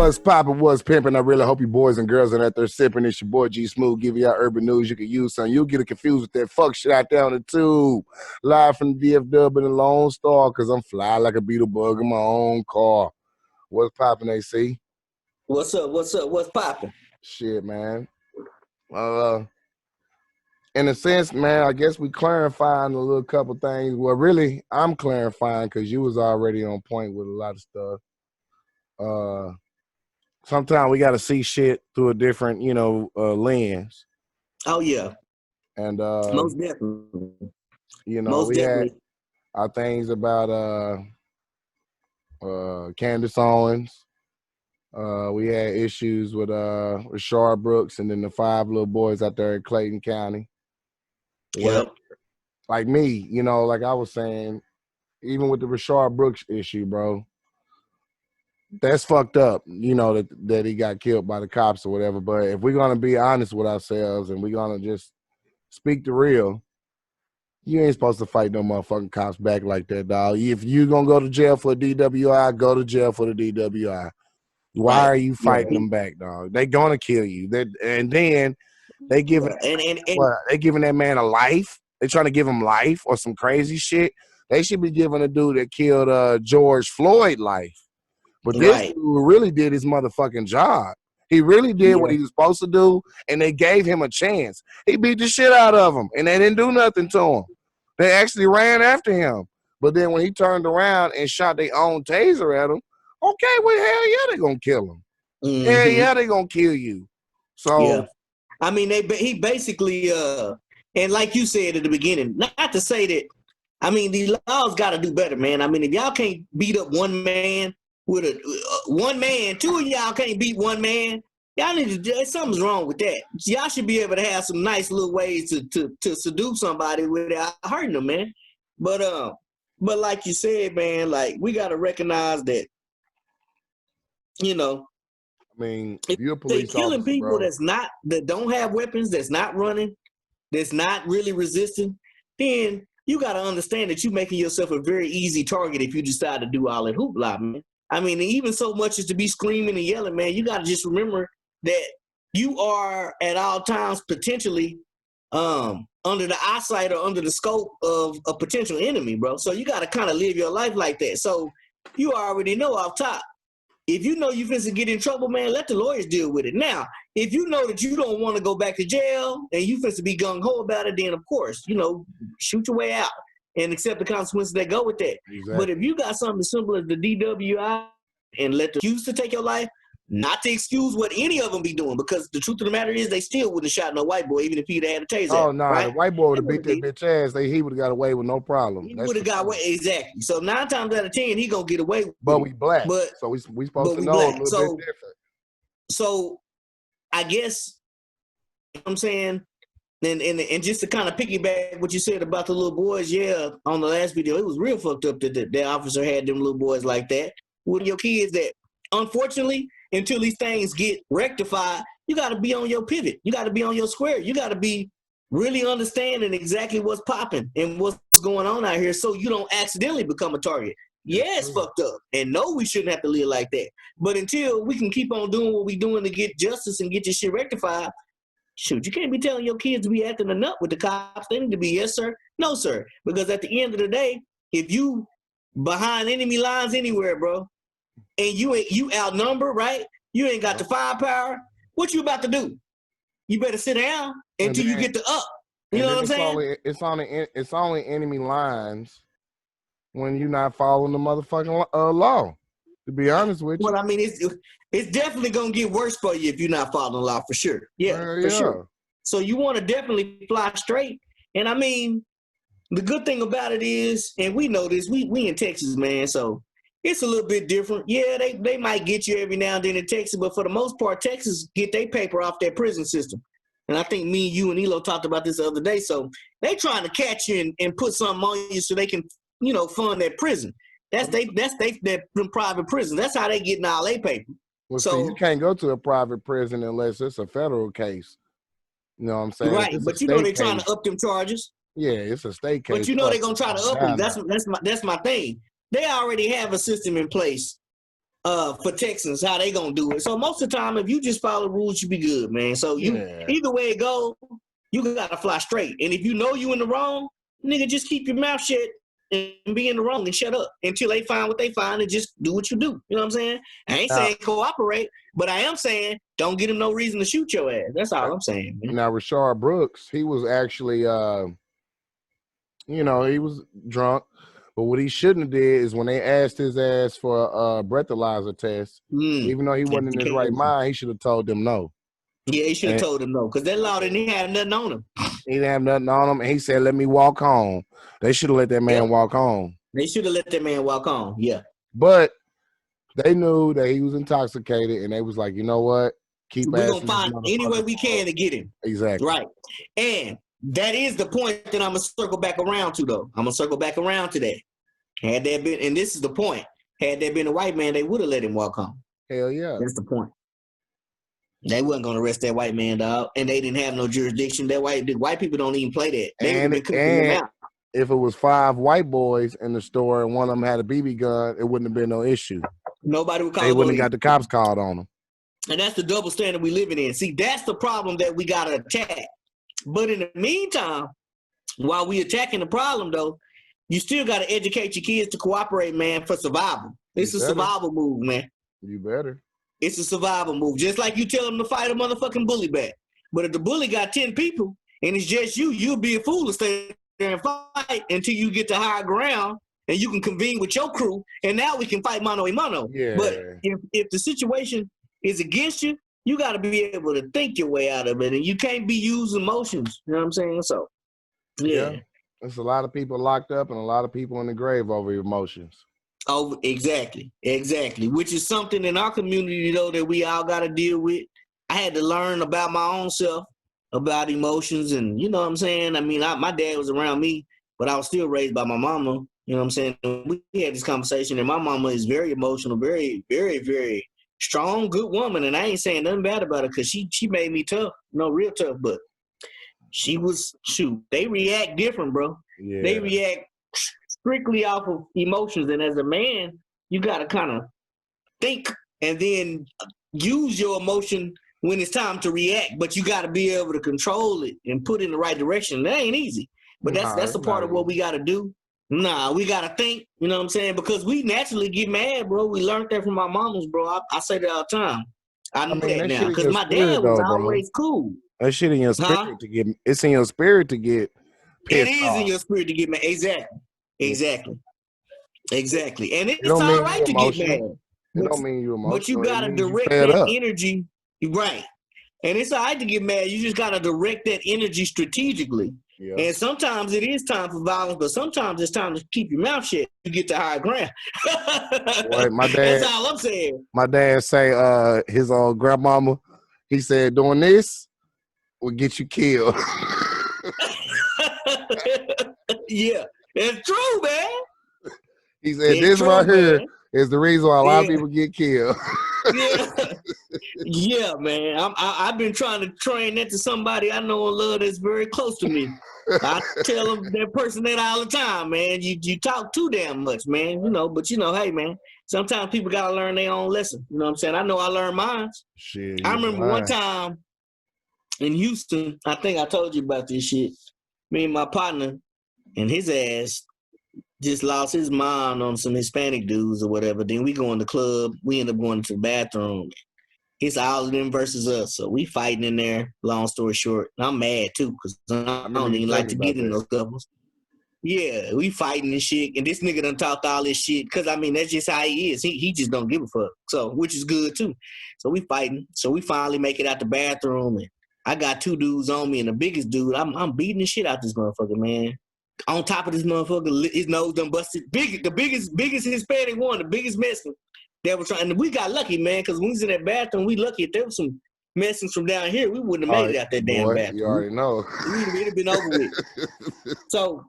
What's poppin', what's pimpin'? I really hope you boys and girls are out there sipping. It's your boy G Smooth, give you out urban news you can use. Son, you'll get it confused with that fuck shit out there on the tube. Live from the DFW in the Lone Star, because I'm fly like a beetle bug in my own car. What's poppin', AC? What's up? What's up? What's poppin'? Shit, man. In a sense, man, I guess we clarifying a little couple things. Well, really, I'm clarifying because you was already on point with a lot of stuff. Sometimes we got to see shit through a different, lens. Oh yeah, And most definitely. Most we definitely. had our things about Candace Owens. We had issues with Rashard Brooks and then the 5 little boys out there in Clayton County. Yep. Like me, like I was saying, even with the Rashard Brooks issue, bro, that's fucked up, that he got killed by the cops or whatever. But if we're going to be honest with ourselves and we're going to just speak the real, you ain't supposed to fight no motherfucking cops back like that, dog. If you're going to go to jail for a DWI, go to jail for the DWI. Why are you fighting them back, dog? They going to kill you. And then they giving, they giving that man a life. They trying to give him life or some crazy shit. They should be giving a dude that killed George Floyd life. But this dude really did his motherfucking job. He really did what he was supposed to do, and they gave him a chance. He beat the shit out of him, and they didn't do nothing to him. They actually ran after him. But then when he turned around and shot their own taser at him, okay, well, hell yeah, they gonna kill him. Mm-hmm. Hell yeah, they gonna kill you. So, I mean, he basically, and like you said at the beginning, not to say that, I mean, these laws got to do better, man. I mean, if y'all can't beat up one man with one man, 2 of y'all can't beat one man, y'all need to, something's wrong with that. Y'all should be able to have some nice little ways to seduce somebody without hurting them, man. But like you said, man, like we got to recognize that, I mean, if you're a police killing officer, people, bro, that don't have weapons, that's not running, that's not really resisting, then you got to understand that you're making yourself a very easy target if you decide to do all that hoopla, man. I mean, even so much as to be screaming and yelling, man, you got to just remember that you are at all times potentially under the eyesight or under the scope of a potential enemy, bro. So you got to kind of live your life like that. So you already know off top. If you know you finna get in trouble, man, let the lawyers deal with it. Now, if you know that you don't want to go back to jail and you finna be gung-ho about it, then of course, shoot your way out and accept the consequences that go with that. Exactly. But if you got something as simple as the DWI and let the excuse to take your life, not to excuse what any of them be doing, because the truth of the matter is they still wouldn't have shot no white boy, even if he'd had a taser. Oh, no, right? The white boy would have beat that bitch ass. He would have got away with no problem. He would have got away, exactly. So 9 times out of 10, he gonna get away with but it. We black, so we supposed to know a little bit different. So I guess, I'm saying, and just to kind of piggyback what you said about the little boys, on the last video, it was real fucked up that the officer had them little boys like that. With your kids that, unfortunately, until these things get rectified, you got to be on your pivot. You got to be on your square. You got to be really understanding exactly what's popping and what's going on out here so you don't accidentally become a target. Yeah, it's fucked up. And no, we shouldn't have to live like that. But until we can keep on doing what we're doing to get justice and get this shit rectified, shoot, you can't be telling your kids to be acting a nut with the cops. They need to be yes, sir, no, sir. Because at the end of the day, if you behind enemy lines anywhere, bro, and you outnumbered, right? You ain't got the firepower. What you about to do? You better sit down until you get the up. You know what I'm saying? It's only enemy lines when you're not following the motherfucking law. To be honest with you. Well, I mean, it's definitely gonna get worse for you if you're not following the law, for sure. Yeah, for sure. So you want to definitely fly straight. And I mean, the good thing about it is, and we know this, we in Texas, man. So it's a little bit different. Yeah, they might get you every now and then in Texas, but for the most part, Texas get their paper off their prison system. And I think me, you, and Elo talked about this the other day. So they trying to catch you and put something on you so they can, fund their prison. That's their private prison. That's how they getting all their paper. Well, so you can't go to a private prison unless it's a federal case. You know what I'm saying? Right, but they're trying to up them charges. Yeah, it's a state case. But they're gonna try to up them. That's my thing. They already have a system in place for Texans, how they gonna do it. So most of the time, if you just follow rules, you be good, man. So either way it go, you gotta fly straight. And if you know you in the wrong, nigga, just keep your mouth shut and be in the wrong and shut up until they find what they find and just do what you do. You know what I'm saying? I ain't saying cooperate, but I am saying don't give them no reason to shoot your ass. That's all I'm saying, man. Now, Rashard Brooks, he was actually, he was drunk. But what he shouldn't have did is when they asked his ass for a breathalyzer test, even though he wasn't in his right mind, he should have told them no. Yeah, he should have told them no, because that law didn't have nothing on him. He didn't have nothing on him, and he said, "Let me walk home." They should have let that man walk home. They should have let that man walk home, yeah. But they knew that he was intoxicated, and they was like, you know what? We're going to find any way we can to get him. Exactly. Right. And that is the point that I'm going to circle back around to, though. I'm going to circle back around to that. Had that been, and this is the point, had there been a white man, they would have let him walk home. Hell yeah. That's the point. They wasn't going to arrest that white man, dog, and they didn't have no jurisdiction. The white people don't even play that. They would have been cooking him out. If it was 5 white boys in the store and one of them had a BB gun, it wouldn't have been no issue. Nobody would call. They wouldn't have got the cops called on them. And that's the double standard we living in. See, that's the problem that we got to attack. But in the meantime, while we attacking the problem, though, you still got to educate your kids to cooperate, man, for survival. It's a survival move, man. You better. It's a survival move. Just like you tell them to fight a motherfucking bully back. But if the bully got 10 people and it's just you'll be a fool to stay there and fight until you get to higher ground and you can convene with your crew, and now we can fight mano a mano. Yeah. But if the situation is against you, you got to be able to think your way out of it, and you can't be using emotions. You know what I'm saying? So, yeah. There's a lot of people locked up and a lot of people in the grave over emotions. Oh, exactly. Which is something in our community, though, that we all got to deal with. I had to learn about my own self, about emotions, and you know what I'm saying? I mean, my dad was around me, but I was still raised by my mama. You know what I'm saying? We had this conversation, and my mama is very emotional, very, very, very strong, good woman, and I ain't saying nothing bad about her because she made me tough, real tough, but she was, they react different, bro. Yeah. They react strictly off of emotions, and as a man, you got to kind of think and then use your emotion when it's time to react, but you got to be able to control it and put it in the right direction. That ain't easy, but that's a part of what we got to do. We got to think, you know what I'm saying? Because we naturally get mad, bro. We learned that from our mamas, bro. I say that all the time. I know that now because my dad was always cool. That shit in your spirit to get, it's in your spirit to get pissed off. It is in your spirit to get mad. Exactly. And it's all right to get mad. It don't mean you emotional. But you got to direct that energy. Right. And it's all right to get mad. You just got to direct that energy strategically. Yeah. And sometimes it is time for violence, but sometimes it's time to keep your mouth shut. You get to higher ground. Boy, my dad, that's all I'm saying. My dad say his old grandmama, he said, doing this will get you killed. Yeah, it's true, man. He said, this right here is the reason why a lot of people get killed. Yeah, man. I've been trying to train that to somebody I know and love that's very close to me. I tell them that person that all the time, man. You talk too damn much, man. But hey, man. Sometimes people gotta learn their own lesson. You know what I'm saying? I know I learned mine. Shit, I remember one time in Houston. I think I told you about this shit. Me and my partner and his ass just lost his mind on some Hispanic dudes or whatever. Then we go in the club. We end up going to the bathroom. It's all of them versus us. So we fighting in there, long story short. I'm mad, too, because I don't even like to get in those couples. Yeah, we fighting and shit. And this nigga done talked all this shit because, that's just how he is. He just don't give a fuck. So, which is good, too. So we fighting. So we finally make it out the bathroom. And I got 2 dudes on me. And the biggest dude, I'm beating the shit out this motherfucker, man. On top of this motherfucker, his nose done busted. The biggest Hispanic one, the biggest Mexican that was trying. And we got lucky, man, because when we was in that bathroom, we lucky. If there was some Mexicans from down here, we wouldn't have made it out that damn bathroom. You already know. It'd have been over with. So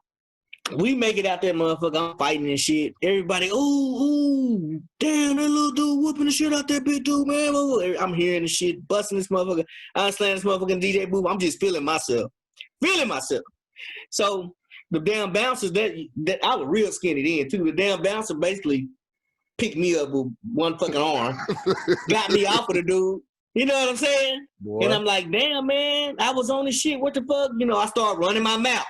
we make it out that motherfucker. I'm fighting and shit. Everybody, ooh, damn, that little dude whooping the shit out that big dude, man. I'm hearing the shit, busting this motherfucker. I'm slamming this motherfucking DJ booth. I'm just feeling myself. So the damn bouncers that I was real skinny then too. The damn bouncer basically picked me up with one fucking arm, got me off of the dude. You know what I'm saying? Boy. And I'm like, damn, man, I was on the shit. What the fuck? You know, I started running my mouth.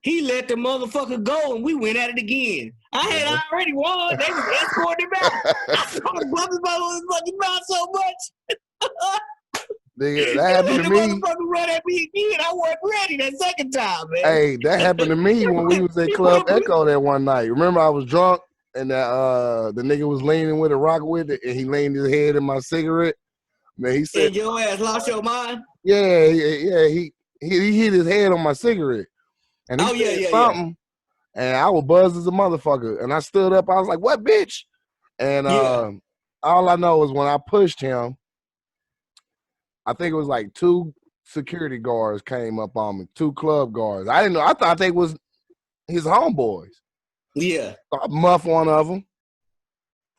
He let the motherfucker go, and we went at it again. I had already won. They was escorting him out. I started bumping my fucking mouth so much. Nigga, that happened to me. Motherfucker run at me again. I wasn't ready that second time, man. Hey, that happened to me when we was at Club Echo that one night. Remember, I was drunk, and the nigga was leaning with a rock with it, and he leaned his head in my cigarette. Man, he said, and your ass lost your mind? Yeah, he hit his head on my cigarette. And he said something, and I was buzzed as a motherfucker. And I stood up, I was like, what, bitch? And all I know is when I pushed him, I think it was like 2 security guards came up on me, 2 club guards. I didn't know. I thought they was his homeboys. Yeah. So I muffed one of them.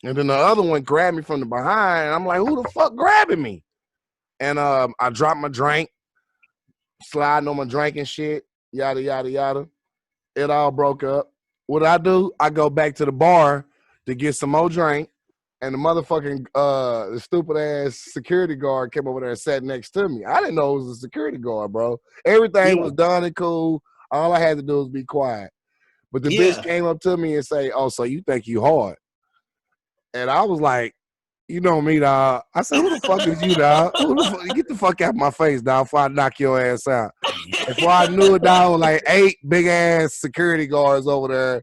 And then the other one grabbed me from the behind. And I'm like, who the fuck grabbing me? And I dropped my drink, sliding on my drink and shit, yada, yada, yada. It all broke up. What I do, I go back to the bar to get some more drink. And the motherfucking the stupid ass security guard came over there and sat next to me. I didn't know it was a security guard, bro. Everything was done and cool. All I had to do was be quiet. But the bitch came up to me and say, oh, so you think you hard? And I was like, you know me, dog. I said, who the fuck is you, dog? Get the fuck out of my face, dog, before I knock your ass out. Before I knew it, dog, like 8 big ass security guards over there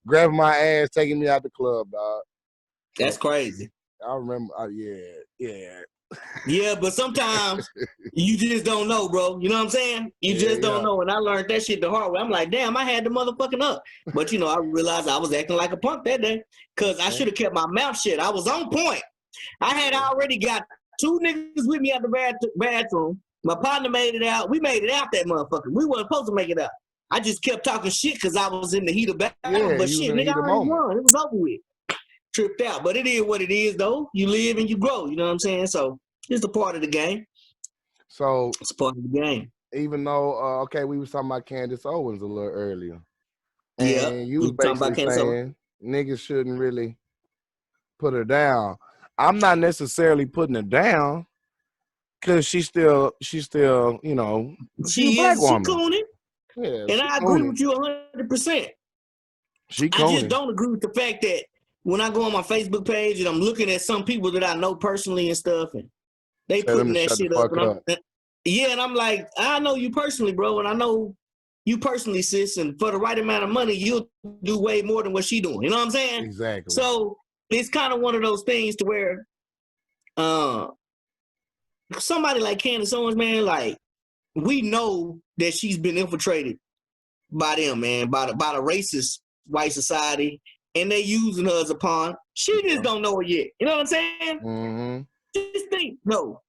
grabbing my ass, taking me out the club, dog. That's crazy. I remember, yeah. Yeah, but sometimes you just don't know, bro. You know what I'm saying? You just don't know. And I learned that shit the hard way. I'm like, damn, I had the motherfucking up. But, you know, I realized I was acting like a punk that day because I should have kept my mouth shut. I was on point. I had already got 2 niggas with me at the bathroom. My partner made it out. We made it out that motherfucker. We weren't supposed to make it out. I just kept talking shit because I was in the heat of battle. But shit, nigga, I already won. It was over with. Tripped out. But it is what it is, though. You live and you grow. You know what I'm saying? So it's a part of the game. So it's part of the game. Even though, we was talking about Candace Owens a little earlier. Yeah. And you was basically saying niggas shouldn't really put her down. I'm not necessarily putting her down because she's still, you know, she's a black woman. She cooning. Yeah, and I agree with you 100%. She I just don't agree with the fact that when I go on my Facebook page and I'm looking at some people that I know personally and stuff, and they putting that shit up. And I'm like, I know you personally, bro, and I know you personally, sis, and for the right amount of money, you'll do way more than what she doing. You know what I'm saying? Exactly. So it's kind of one of those things to where somebody like Candace Owens, man, like, we know that she's been infiltrated by them, man, by the racist white society, and they using her as a pawn. She just don't know it yet. You know what I'm saying? Mm-hmm. Just think, no.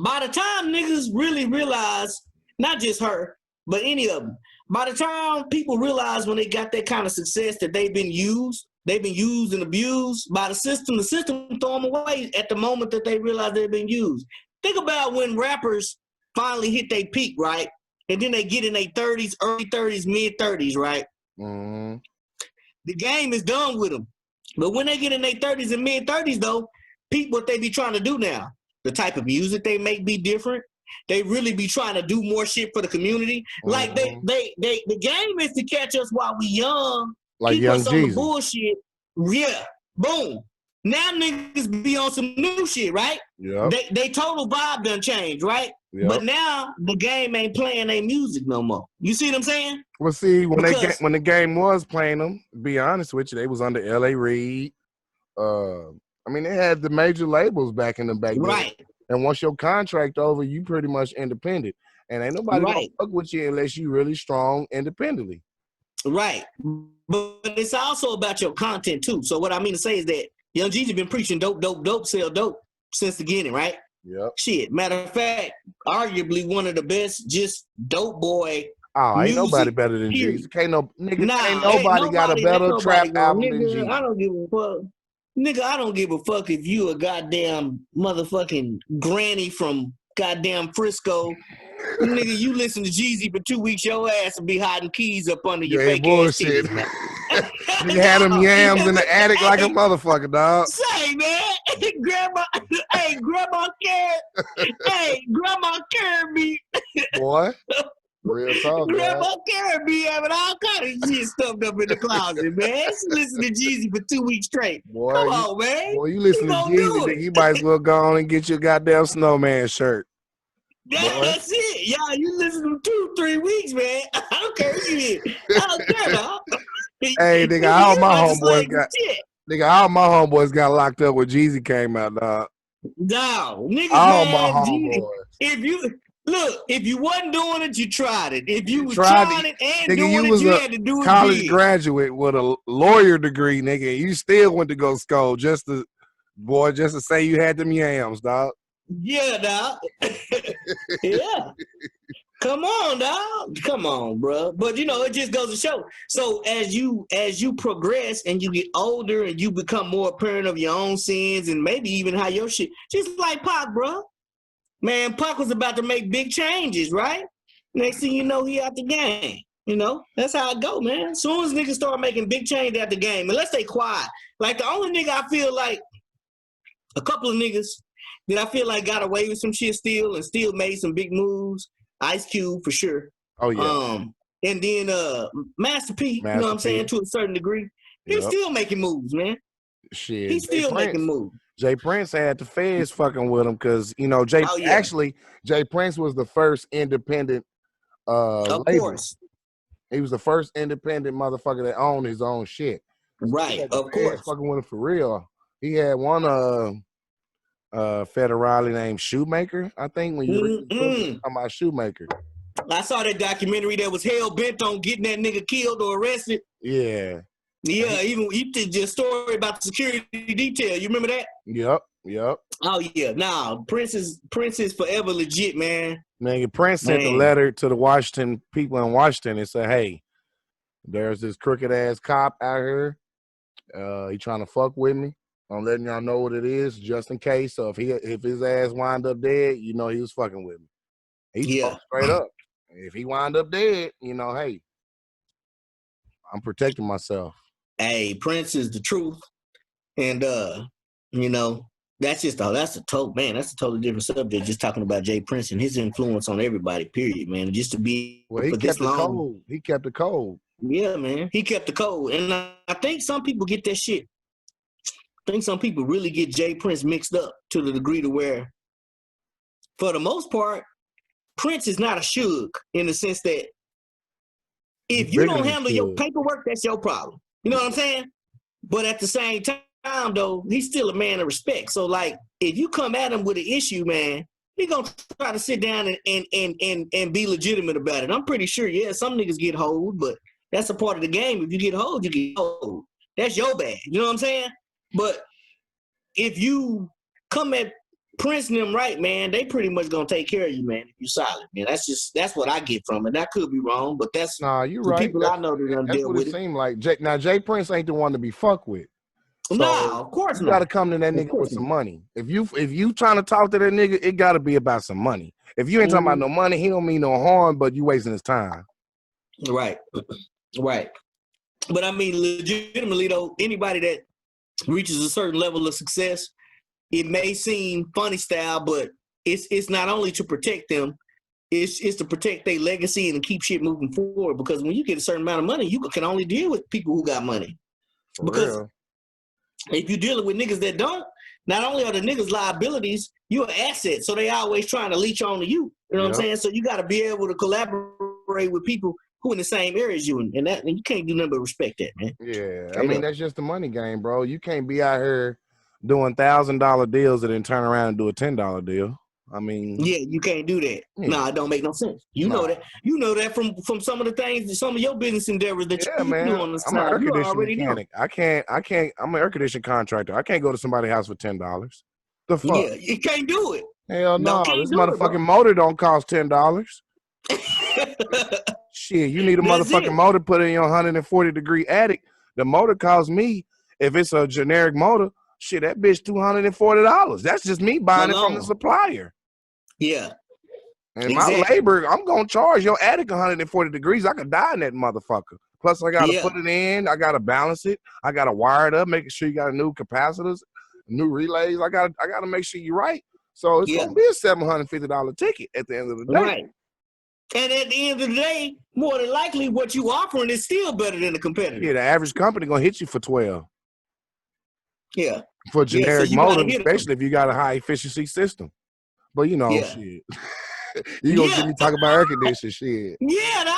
By the time niggas really realize, not just her, but any of them, by the time people realize when they got that kind of success that they've been used and abused by the system throw them away at the moment that they realize they've been used. Think about when rappers finally hit their peak, right? And then they get in their 30s, early 30s, mid 30s, right? Mm-hmm. The game is done with them. But when they get in their 30s and mid 30s, though, peep what they be trying to do now. The type of music they make be different. They really be trying to do more shit for the community. Mm-hmm. Like the game is to catch us while we young, like keep young us on the bullshit. Yeah, boom. Now niggas be on some new shit, right? Yeah. They total vibe done changed, right? Yep. But now the game ain't playing their music no more. You see what I'm saying? Well, see, when the game was playing them, to be honest with you, they was under L.A. Reid. I mean, they had the major labels back in the back then. Right. And once your contract over, you pretty much independent. And ain't nobody gonna fuck with you unless you really strong independently. Right. But it's also about your content too. So what I mean to say is that Young Jeezy been preaching dope, sell dope since the beginning, right? Yep. Shit. Matter of fact, arguably one of the best just dope boy. Oh, ain't nobody better than Jeezy. Ain't nobody got a better trap album than Jeezy. I don't give a fuck. Nigga, I don't give a fuck if you a goddamn motherfucking granny from goddamn Frisco. Nigga, you listen to Jeezy for 2 weeks, your ass will be hiding keys up under your fake ass titties. Nigga had them yams in the Yeah, attic like a motherfucker, dog. say, man, grandma, hey, grandma carried me. Boy, real talk, dog. Grandma carried me having all kind of shit stuffed up in the closet, man. She listened to Jeezy for 2 weeks straight. Boy, Come on, man. you You listen to gonna Jeezy, do nigga, it. you might as well go on and get your goddamn snowman shirt. Boy. That's it. Y'all, you listen to 2, 3 weeks, man. I don't care who you is. I don't care, dog. Hey, nigga, all You my about to homeboys slay some got shit. nigga, all my homeboys got locked up when Jeezy came out, dog. No, niggas, All my man. homeboys. If you wasn't doing it, you tried it. If you was Tried trying to, it and nigga, you doing it, was you a had to do it college big. graduate with a lawyer degree, nigga, and you still went to go school just to say you had them yams, dog. Yeah, dog. Yeah. Come on, dog. Come on, bro. But it just goes to show. So as you progress and you get older and you become more apparent of your own sins and maybe even how your shit, just like Pac, bro. Man, Pac was about to make big changes, right? Next thing you know, he out the game. That's how it go, man. As soon as niggas start making big changes out the game, unless they quiet. Like the only nigga I feel like, a couple of niggas that I feel like got away with some shit still and still made some big moves. Ice Cube for sure. Oh yeah. And then Master P, you know what I'm saying, to a certain degree. He's still making moves, man. Shit. He's still making moves. Jay Prince had the feds fucking with him because Jay Prince was the first independent Of label. course. He was the first independent motherfucker that owned his own shit. Right, of course. Fucking with him for real. He had one federale named Shoemaker, I think, when you talking about Shoemaker. I saw that documentary that was hell bent on getting that nigga killed or arrested. Yeah. Yeah, even you did just story about the security detail. You remember that? Yep. Oh yeah. Nah, Prince is forever legit, man. Man, Prince sent a letter to the Washington people in Washington and said, "Hey, there's this crooked ass cop out here. He trying to fuck with me. I'm letting y'all know what it is, just in case. So if his ass wind up dead, he was fucking with me. He spoke straight up. If he wind up dead, hey, I'm protecting myself." Hey, Prince is the truth, and that's a totally different subject. Just talking about Jay Prince and his influence on everybody. Period, man. Just to be he kept the code. He kept the code. Yeah, man. He kept the code, and I think some people get that shit. I think some people really get Jay Prince mixed up to the degree to where, for the most part, Prince is not a Suge in the sense that if you don't handle your paperwork, that's your problem. You know what I'm saying? But at the same time, though, he's still a man of respect. So, like, if you come at him with an issue, man, he gonna try to sit down and be legitimate about it. I'm pretty sure, some niggas get hold, but that's a part of the game. If you get hold, you get hold. That's your bad. You know what I'm saying? But if you come at Prince and them right, man, they pretty much gonna take care of you, man, if you solid, man. That's what I get from it. That could be wrong, but that's you're right. People I know that gonna deal with it. That's what it seemed like. Jay Prince ain't the one to be fucked with. So no, of course you not. You gotta come to that nigga with some money. If you trying to talk to that nigga, it gotta be about some money. If you ain't talking about no money, he don't mean no harm, but you wasting his time. Right. But I mean, legitimately though, anybody that reaches a certain level of success, it may seem funny style, but it's not only to protect them, it's to protect their legacy and keep shit moving forward. Because when you get a certain amount of money, you can only deal with people who got money. Because if you're dealing with niggas that don't, not only are the niggas liabilities, you're an asset. So they always trying to leech on to you. You know what I'm saying? So you got to be able to collaborate with people who in the same area as you, and you can't do nothing but respect that, man. Yeah, I mean that's just the money game, bro. You can't be out here doing $1,000 deals and then turn around and do a $10 deal. I mean, yeah, you can't do that. Yeah. No, it don't make no sense. You know that. You know that from some of the things, some of your business endeavors that you do on the side. I'm an air conditioning mechanic. I can't. I'm an air conditioning contractor. I can't go to somebody's house for $10. The fuck? Yeah, you can't do it. Hell no. This motherfucking motor don't cost $10. Shit, you need a motherfucking motor put in your 140-degree attic. The motor costs me, if it's a generic motor, shit, that bitch $240. That's just me buying it from the supplier. Yeah. And my labor, I'm gonna charge your attic 140 degrees. I could die in that motherfucker. Plus, I got to Yeah. put it in. I got to balance it. I got to wire it up, making sure you got new capacitors, new relays. I got to make sure you're right. So it's Yeah. gonna be a $750 ticket at the end of the day. Right. And at the end of the day, more than likely, what you offering is still better than the competitor. Yeah, the average company gonna hit you for 12. Yeah. For Yeah, so generic you gotta motor, hit 'em. especially if you got a high efficiency system. But you know, Yeah. shit. You gonna get Yeah. me talking about air conditioning shit. Yeah,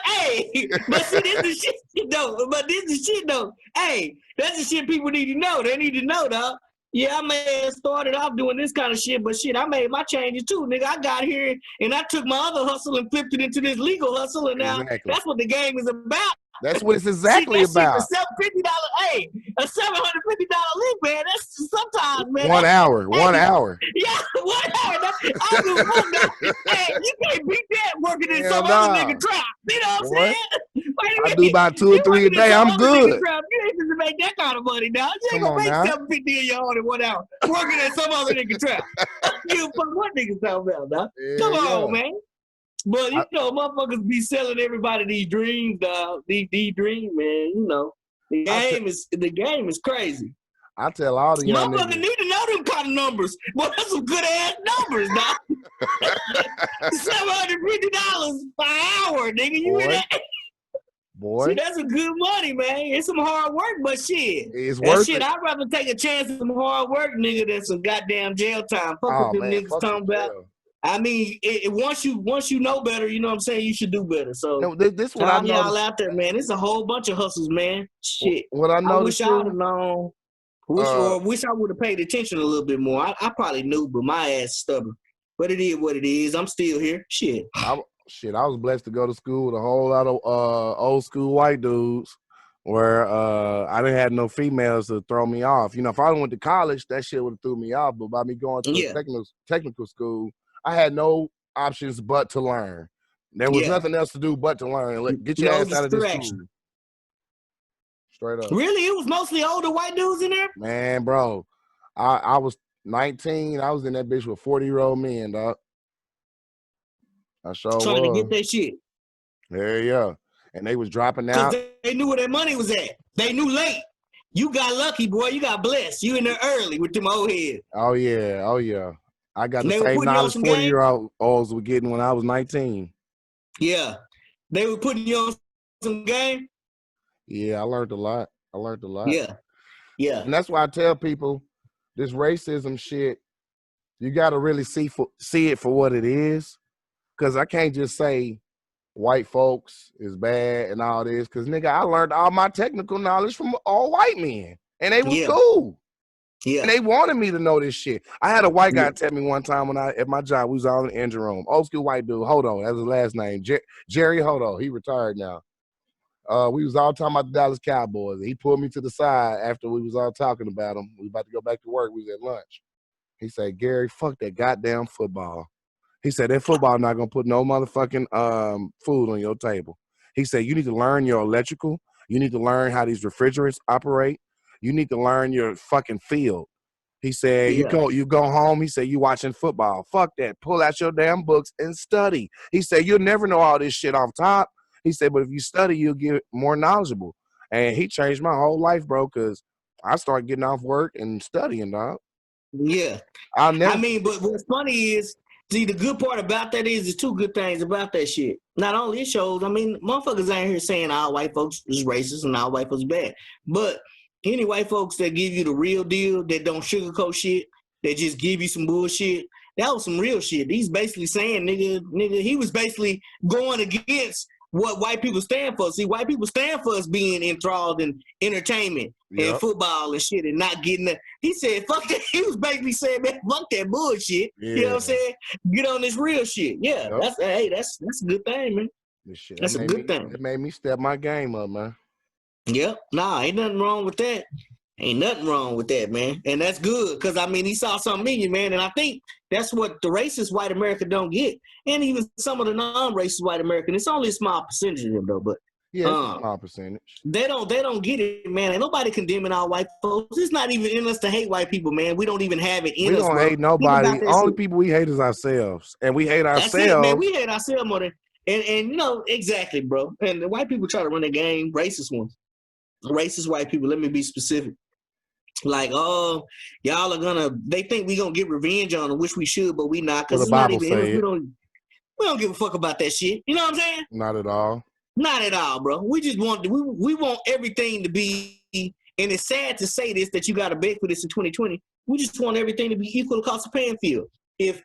hey, but see, this is shit though. But this is shit though. Hey, that's the shit people need to know. They need to know, dog. Yeah, I may have started off doing this kind of shit, but shit, I made my changes too, nigga. I got here and I took my other hustle and flipped it into this legal hustle, and now Exactly. that's what the game is about. That's what it's exactly shit, that about. shit, $750. Hey, a $750 link, man. That's sometimes, man. 1 hour. 1 hour. Yeah, 1 hour. I don't give a fuck, dog. Hey, you can't beat that working in some other nigga trap. You know what I'm saying? I do about 2 or 3 a day. I'm good. Trap. You ain't gonna make that kind of money, dog. You ain't gonna make $750 in your own in 1 hour working at some other nigga trap. You fuck what niggas talking about, dog? Come on, man. But you know, motherfuckers be selling everybody these dreams, dog. These dreams, man. You know, the game is crazy. I tell all the young motherfuckers niggas need to know them kind of numbers. But that's some good ass numbers, dog. $750 per hour, nigga. You hear that? Boy. See, that's some good money, man. It's some hard work, but shit. It's worth it. I'd rather take a chance on some hard work, nigga, than some goddamn jail time. Fuck what them niggas talking about. I mean, once you know better, you know what I'm saying, you should do better. So no, this what I know. Y'all out there, man. It's a whole bunch of hustles, man. Shit. What I wish I would have known. Wish I would have paid attention a little bit more. I probably knew, but my ass is stubborn. But it is what it is. I'm still here. Shit. I was blessed to go to school with a whole lot of old school white dudes where I didn't have no females to throw me off. You know, if I went to college, that shit would have threw me off. But by me going to a technical school, I had no options but to learn. There was nothing else to do but to learn. Get your ass out of this school. Straight up. Really? It was mostly older white dudes in there? Man, bro. I was 19. I was in that bitch with 40-year-old men, dog. I sure trying was. to get that shit. Yeah. And they was dropping out. They knew where their money was at. They knew late. You got lucky, boy. You got blessed. You in there early with them old heads. Oh, yeah. I got the same knowledge 40-year-olds were getting when I was 19. Yeah. They were putting you on some game? Yeah, I learned a lot. Yeah. And that's why I tell people this racism shit, you got to really see it for what it is. Because I can't just say white folks is bad and all this. Because, nigga, I learned all my technical knowledge from all white men. And they was cool. Yeah. And they wanted me to know this shit. I had a white guy tell me one time when at my job, we was all in the engine room. Old school white dude, Hodo, that was his last name. Jerry Hodo. He retired now. We was all talking about the Dallas Cowboys. He pulled me to the side after we was all talking about them. We was about to go back to work. We was at lunch. He said, Gary, fuck that goddamn football. He said, that football not going to put no motherfucking food on your table. He said, you need to learn your electrical. You need to learn how these refrigerants operate. You need to learn your fucking field. He said, you go home. He said, you watching football. Fuck that. Pull out your damn books and study. He said, you'll never know all this shit off top. He said, but if you study, you'll get more knowledgeable. And he changed my whole life, bro, because I started getting off work and studying, dog. Yeah. But what's funny is, see, the good part about that is there's two good things about that shit. Not only it shows, motherfuckers ain't here saying all white folks is racist and all white folks bad. But any white folks that give you the real deal, that don't sugarcoat shit, that just give you some bullshit, that was some real shit. He's basically saying, nigga, he was basically going against what white people stand for. See, white people stand for us being enthralled in entertainment and football and shit and not getting that. He said, fuck that. He was basically saying, man, fuck that bullshit. Yeah. You know what I'm saying? Get on this real shit. Yeah, that's a good thing, man. That's a good thing. It made me step my game up, man. Yep. Nah, ain't nothing wrong with that. Ain't nothing wrong with that, man. And that's good because, he saw something in you, man. And I think that's what the racist white America don't get. And even some of the non-racist white American, it's only a small percentage of them, though. But yeah, it's a small percentage. They don't get it, man. Ain't nobody condemning all white folks. It's not even in us to hate white people, man. We don't even have it in us. We don't hate nobody. Only people we hate is ourselves. And we hate ourselves. That's it, man. We hate ourselves more than And you know, exactly, bro. And the white people try to run the game, racist ones. Racist white people, let me be specific. Like, oh, y'all are they think we gonna get revenge on them, which we should, but we not, Well, because the it's not Bible even in us. say it. We don't give a fuck about that shit. You know what I'm saying? Not at all. Not at all, bro. We just we want everything to be, and it's sad to say this, that you gotta beg for this in 2020. We just want everything to be equal across the playing field. If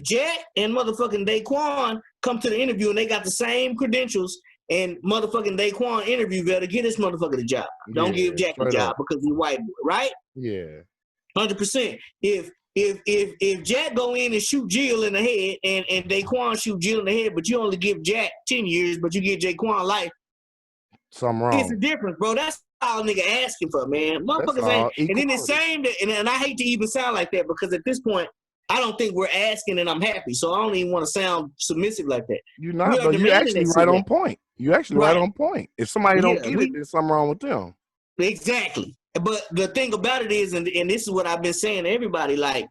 Jack and motherfucking Daquan come to the interview and they got the same credentials, and motherfucking Daquan interview better give this motherfucker the job. Don't give Jack the job because he's white boy, right? Yeah. 100%. If Jack go in and shoot Jill in the head, and Daquan shoot Jill in the head, but you only give Jack 10 years, but you give Daquan life, something wrong. It's a difference, bro. That's all nigga asking for, man. Motherfuckers ain't. And then it's saying that, and I hate to even sound like that, because at this point, I don't think we're asking and I'm happy. So I don't even want to sound submissive like that. You're not, though. You actually right on point. You actually right on point. If somebody don't get it, there's something wrong with them. Exactly. But the thing about it is, and this is what I've been saying to everybody, like,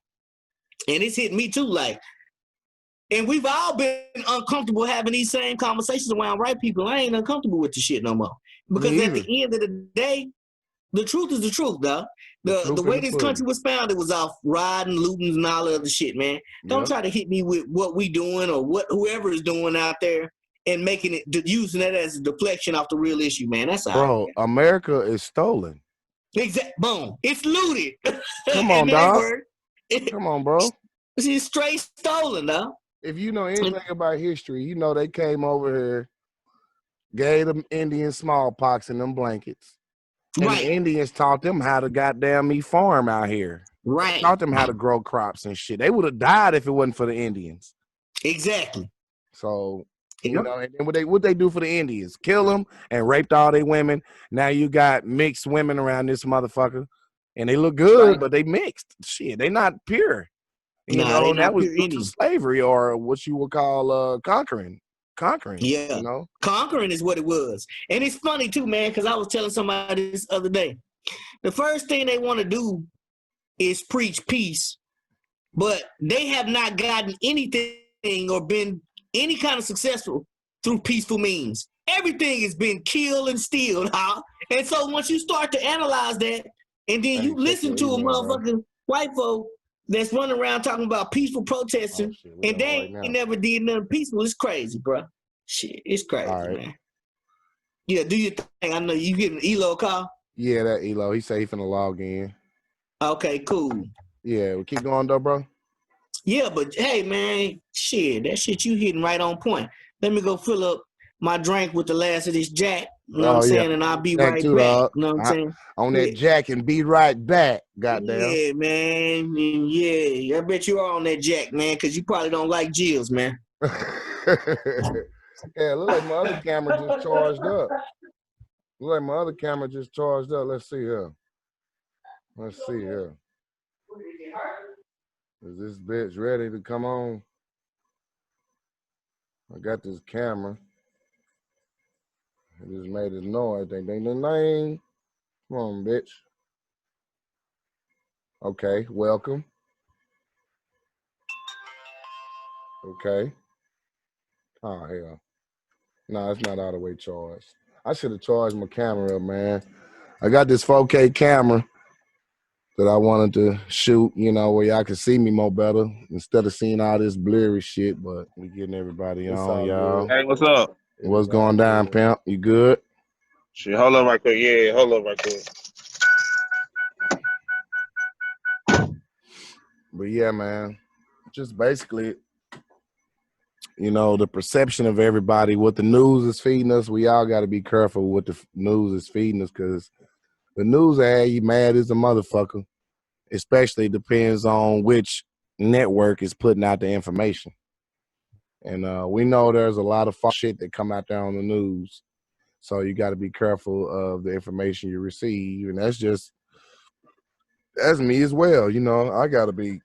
and it's hit me too, like, and we've all been uncomfortable having these same conversations around white people. I ain't uncomfortable with the shit no more. Because at the end of the day, the truth is the truth, dog. The way this country was founded was off riding, looting, and all the other shit, man. Don't try to hit me with what we doing or what whoever is doing out there and making it, using that as a deflection off the real issue, man. That's all. Bro, America is stolen. Exact. Boom. It's looted. Come on, dog. Come on, bro. It's straight stolen, dog. If you know anything about history, you know they came over here, gave them Indians smallpox in them blankets. And the Indians taught them how to goddamn farm out here. Right. Taught them how to grow crops and shit. They would have died if it wasn't for the Indians. Exactly. So, you know, and then what they do for the Indians? Kill them and raped all their women. Now you got mixed women around this motherfucker. And they look good, but they mixed. Shit, they not pure. You know, that was due to slavery, or what you would call conquering. Yeah. You know? Conquering is what it was. And it's funny too, man, because I was telling somebody this other day. The first thing they want to do is preach peace, but they have not gotten anything or been any kind of successful through peaceful means. Everything has been killed and stealed, huh? And so once you start to analyze that, and then you listen to a motherfucking white folk that's running around talking about peaceful protesting, and they ain't never did nothing peaceful, it's crazy, bro. Shit, it's crazy, man. Yeah, do you think? I know you getting Elo a call? Yeah, that Elo. He said he finna log in. Okay, cool. Yeah, we keep going though, bro. Yeah, but hey, man, shit, that shit you hitting right on point. Let me go fill up my drink with the last of this Jack. You know what I'm saying? And I'll be right back. You know what I'm saying? On that Jack and be right back. Goddamn. Yeah, man. Yeah, I bet you are on that Jack, man, because you probably don't like Jills, man. Yeah, look like my other camera just charged up. Look like my other camera just charged up. Let's see here. Is this bitch ready to come on? I got this camera. It just made a noise. Ding, ding, ding, ding. Come on, bitch. Okay, welcome. Okay. Oh, hell. No, it's not all the way charged. I should have charged my camera up, man. I got this 4K camera that I wanted to shoot, you know, where y'all can see me more better instead of seeing all this blurry shit, but we getting everybody on, y'all. Hey, what's up? What's going down, pimp? You good? Shit, hold up right quick. Yeah, hold up right quick. But yeah, man, just basically, you know, the perception of everybody, what the news is feeding us, we all got to be careful what the news is feeding us, because the news will have you mad as a motherfucker. Especially depends on which network is putting out the information. And we know there's a lot of shit that come out there on the news. So you got to be careful of the information you receive. And that's me as well. You know, I got to be,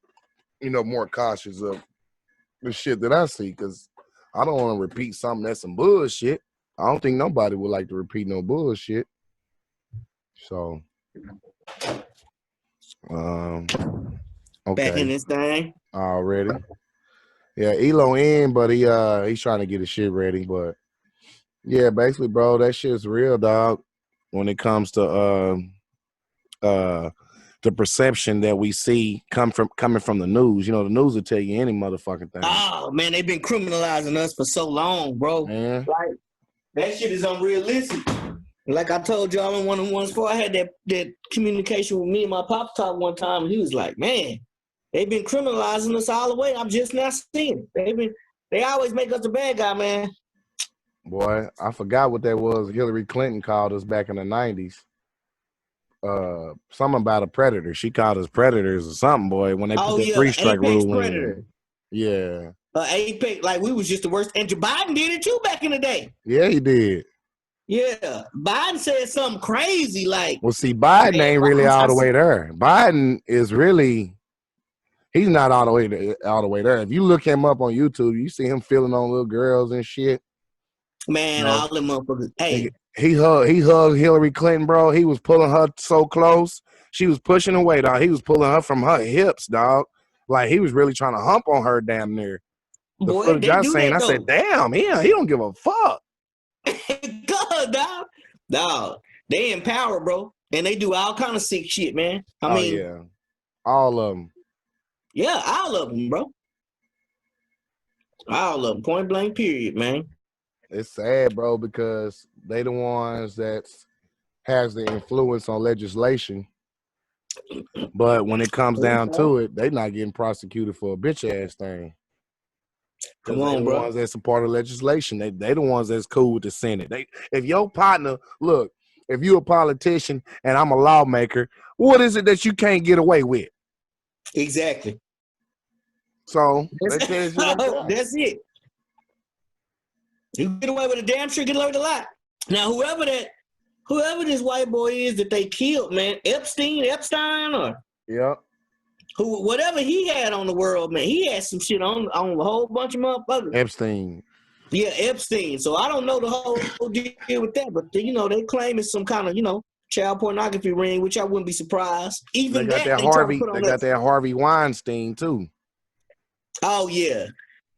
you know, more cautious of the shit that I see, because I don't want to repeat something that's some bullshit. I don't think nobody would like to repeat no bullshit. So, okay. Back in this thing. Already. Yeah, Elo in, but he's trying to get his shit ready. But yeah, basically, bro, that shit's real, dog. When it comes to uh the perception that we see coming from the news. You know, the news will tell you any motherfucking thing. Oh man, they've been criminalizing us for so long, bro. Man. Like that shit is unrealistic. Like I told y'all in one of the ones before, I had that communication with me and my pop top one time, and he was like, "Man, they've been criminalizing us all the way. I'm just not seeing it. They always make us the bad guy, man." Boy, I forgot what that was. Hillary Clinton called us back in the 90s. Something about a predator. She called us predators or something, boy, when they put Oh that yeah, 3-strike apex rule predator. in. Yeah. Apex, like we was just the worst. And Joe Biden did it too back in the day. Yeah, he did. Yeah, Biden said something crazy like, Well, see, Biden man, ain't really all the way there. Biden is really, he's not all the way there. If you look him up on YouTube, you see him feeling on little girls and shit. man, all them motherfuckers. Hey, he hugged Hillary Clinton, bro. He was pulling her so close. She was pushing away, dog. He was pulling her from her hips, dog. Like he was really trying to hump on her damn near. The boy, footage they I do seen, that I though. said, damn, he don't give a fuck. God, dog, they empower, bro, and they do all kind of sick shit, man. I mean, yeah, all of them. Yeah, all of them, bro. All of them, point blank, period, man. It's sad, bro, because they the ones that has the influence on legislation. But when it comes down to it, they not getting prosecuted for a bitch ass thing. Come on, they the bro. ones that's a part of legislation. They the ones that's cool with the Senate. If your partner, look, if you're a politician and I'm a lawmaker, what is it that you can't get away with? Exactly. So That's it. You get away with a damn sure, get away with a lot. Now, whoever this white boy is that they killed, man, Epstein, or yep. Whatever he had on the world, man, he had some shit on a whole bunch of motherfuckers. Epstein. Yeah, Epstein. So I don't know the whole deal with that, but they claim it's some kind of child pornography ring, which I wouldn't be surprised. Even they got that Harvey. They got that Harvey Weinstein too. Oh yeah,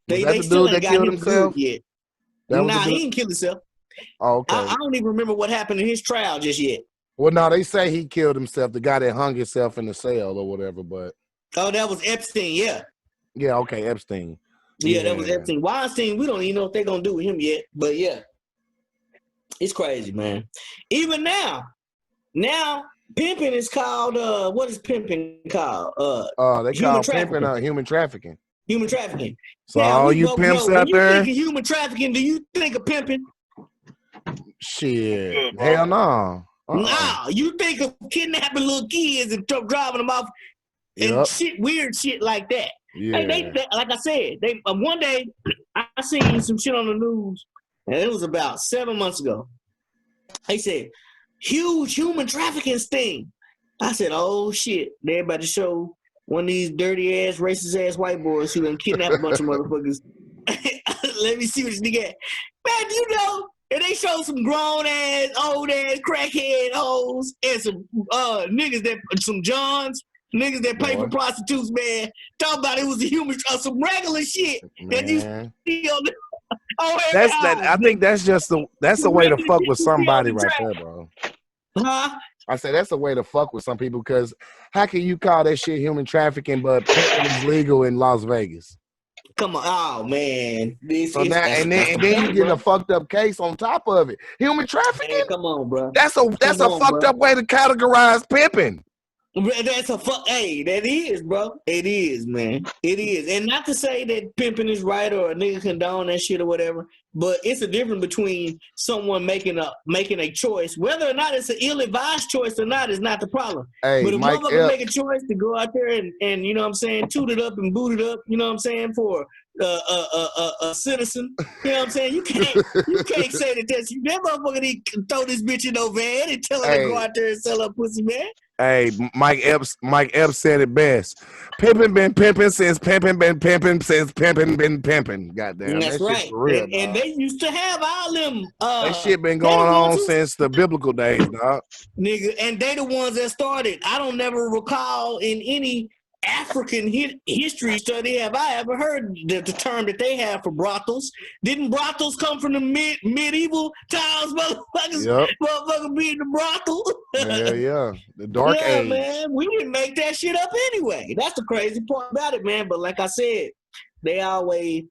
they still ain't got him good yet. Nah, he didn't kill himself. Oh, okay. I don't even remember what happened in his trial just yet. Well, no, they say he killed himself. The guy that hung himself in the cell or whatever. But that was Epstein. Yeah. Yeah. Okay, Epstein. Yeah, that was Epstein. Weinstein, we don't even know what they're gonna do with him yet. But yeah, it's crazy, man. Even now pimping is called what is pimping called? They call pimping human trafficking. Human trafficking. So now, all you pimps out there, when you think of human trafficking, do you think of pimping? Shit, hell no. Nah, you think of kidnapping little kids and driving them off and shit, weird shit like that. Yeah. Hey, they like I said, one day I seen some shit on the news, and it was about 7 months ago. They said huge human trafficking sting. I said, oh shit, they about to show one of these dirty ass, racist ass white boys who done kidnapped a bunch of motherfuckers. Let me see what this nigga at. Man, and they show some grown ass, old ass, crackhead hoes and some niggas some Johns, niggas that pay for prostitutes, man. Talking about it was a human, some regular shit that you see on the. I think that's a way to fuck with somebody right there, bro. Huh? I said that's a way to fuck with some people because how can you call that shit human trafficking but pimping is legal in Las Vegas? Come on, oh man! And then you get a fucked up case on top of it. Human trafficking? Man, come on, bro. That's a fucked up way to categorize pimping. That's a fuck. Hey, that is, bro. It is, man. It is, and not to say that pimping is right or a nigga condone that shit or whatever, but it's a difference between someone making a choice, whether or not it's an ill-advised choice or not is not the problem. Hey, but if motherfucker make a choice to go out there and you know what I'm saying, toot it up and boot it up, you know what I'm saying, for a citizen, you know what I'm saying, you can't say that motherfucker need to throw this bitch in no van and tell her to go out there and sell her pussy, man. Hey, Mike Epps said it best. Pimpin' been pimping since pimpin' been pimping since pimpin' been pimping. Goddamn, that's that right. For real, and they used to have all them. That shit been going on since the biblical days, dog. Nigga, and they the ones that started. I don't never recall in any African history study have I ever heard the term that they have for brothels. Didn't brothels come from the medieval times, motherfuckers? Yep. Motherfucker being the brothel. Yeah. The dark yeah, age. man. We didn't make that shit up anyway. That's the crazy part about it, man. But like I said, they always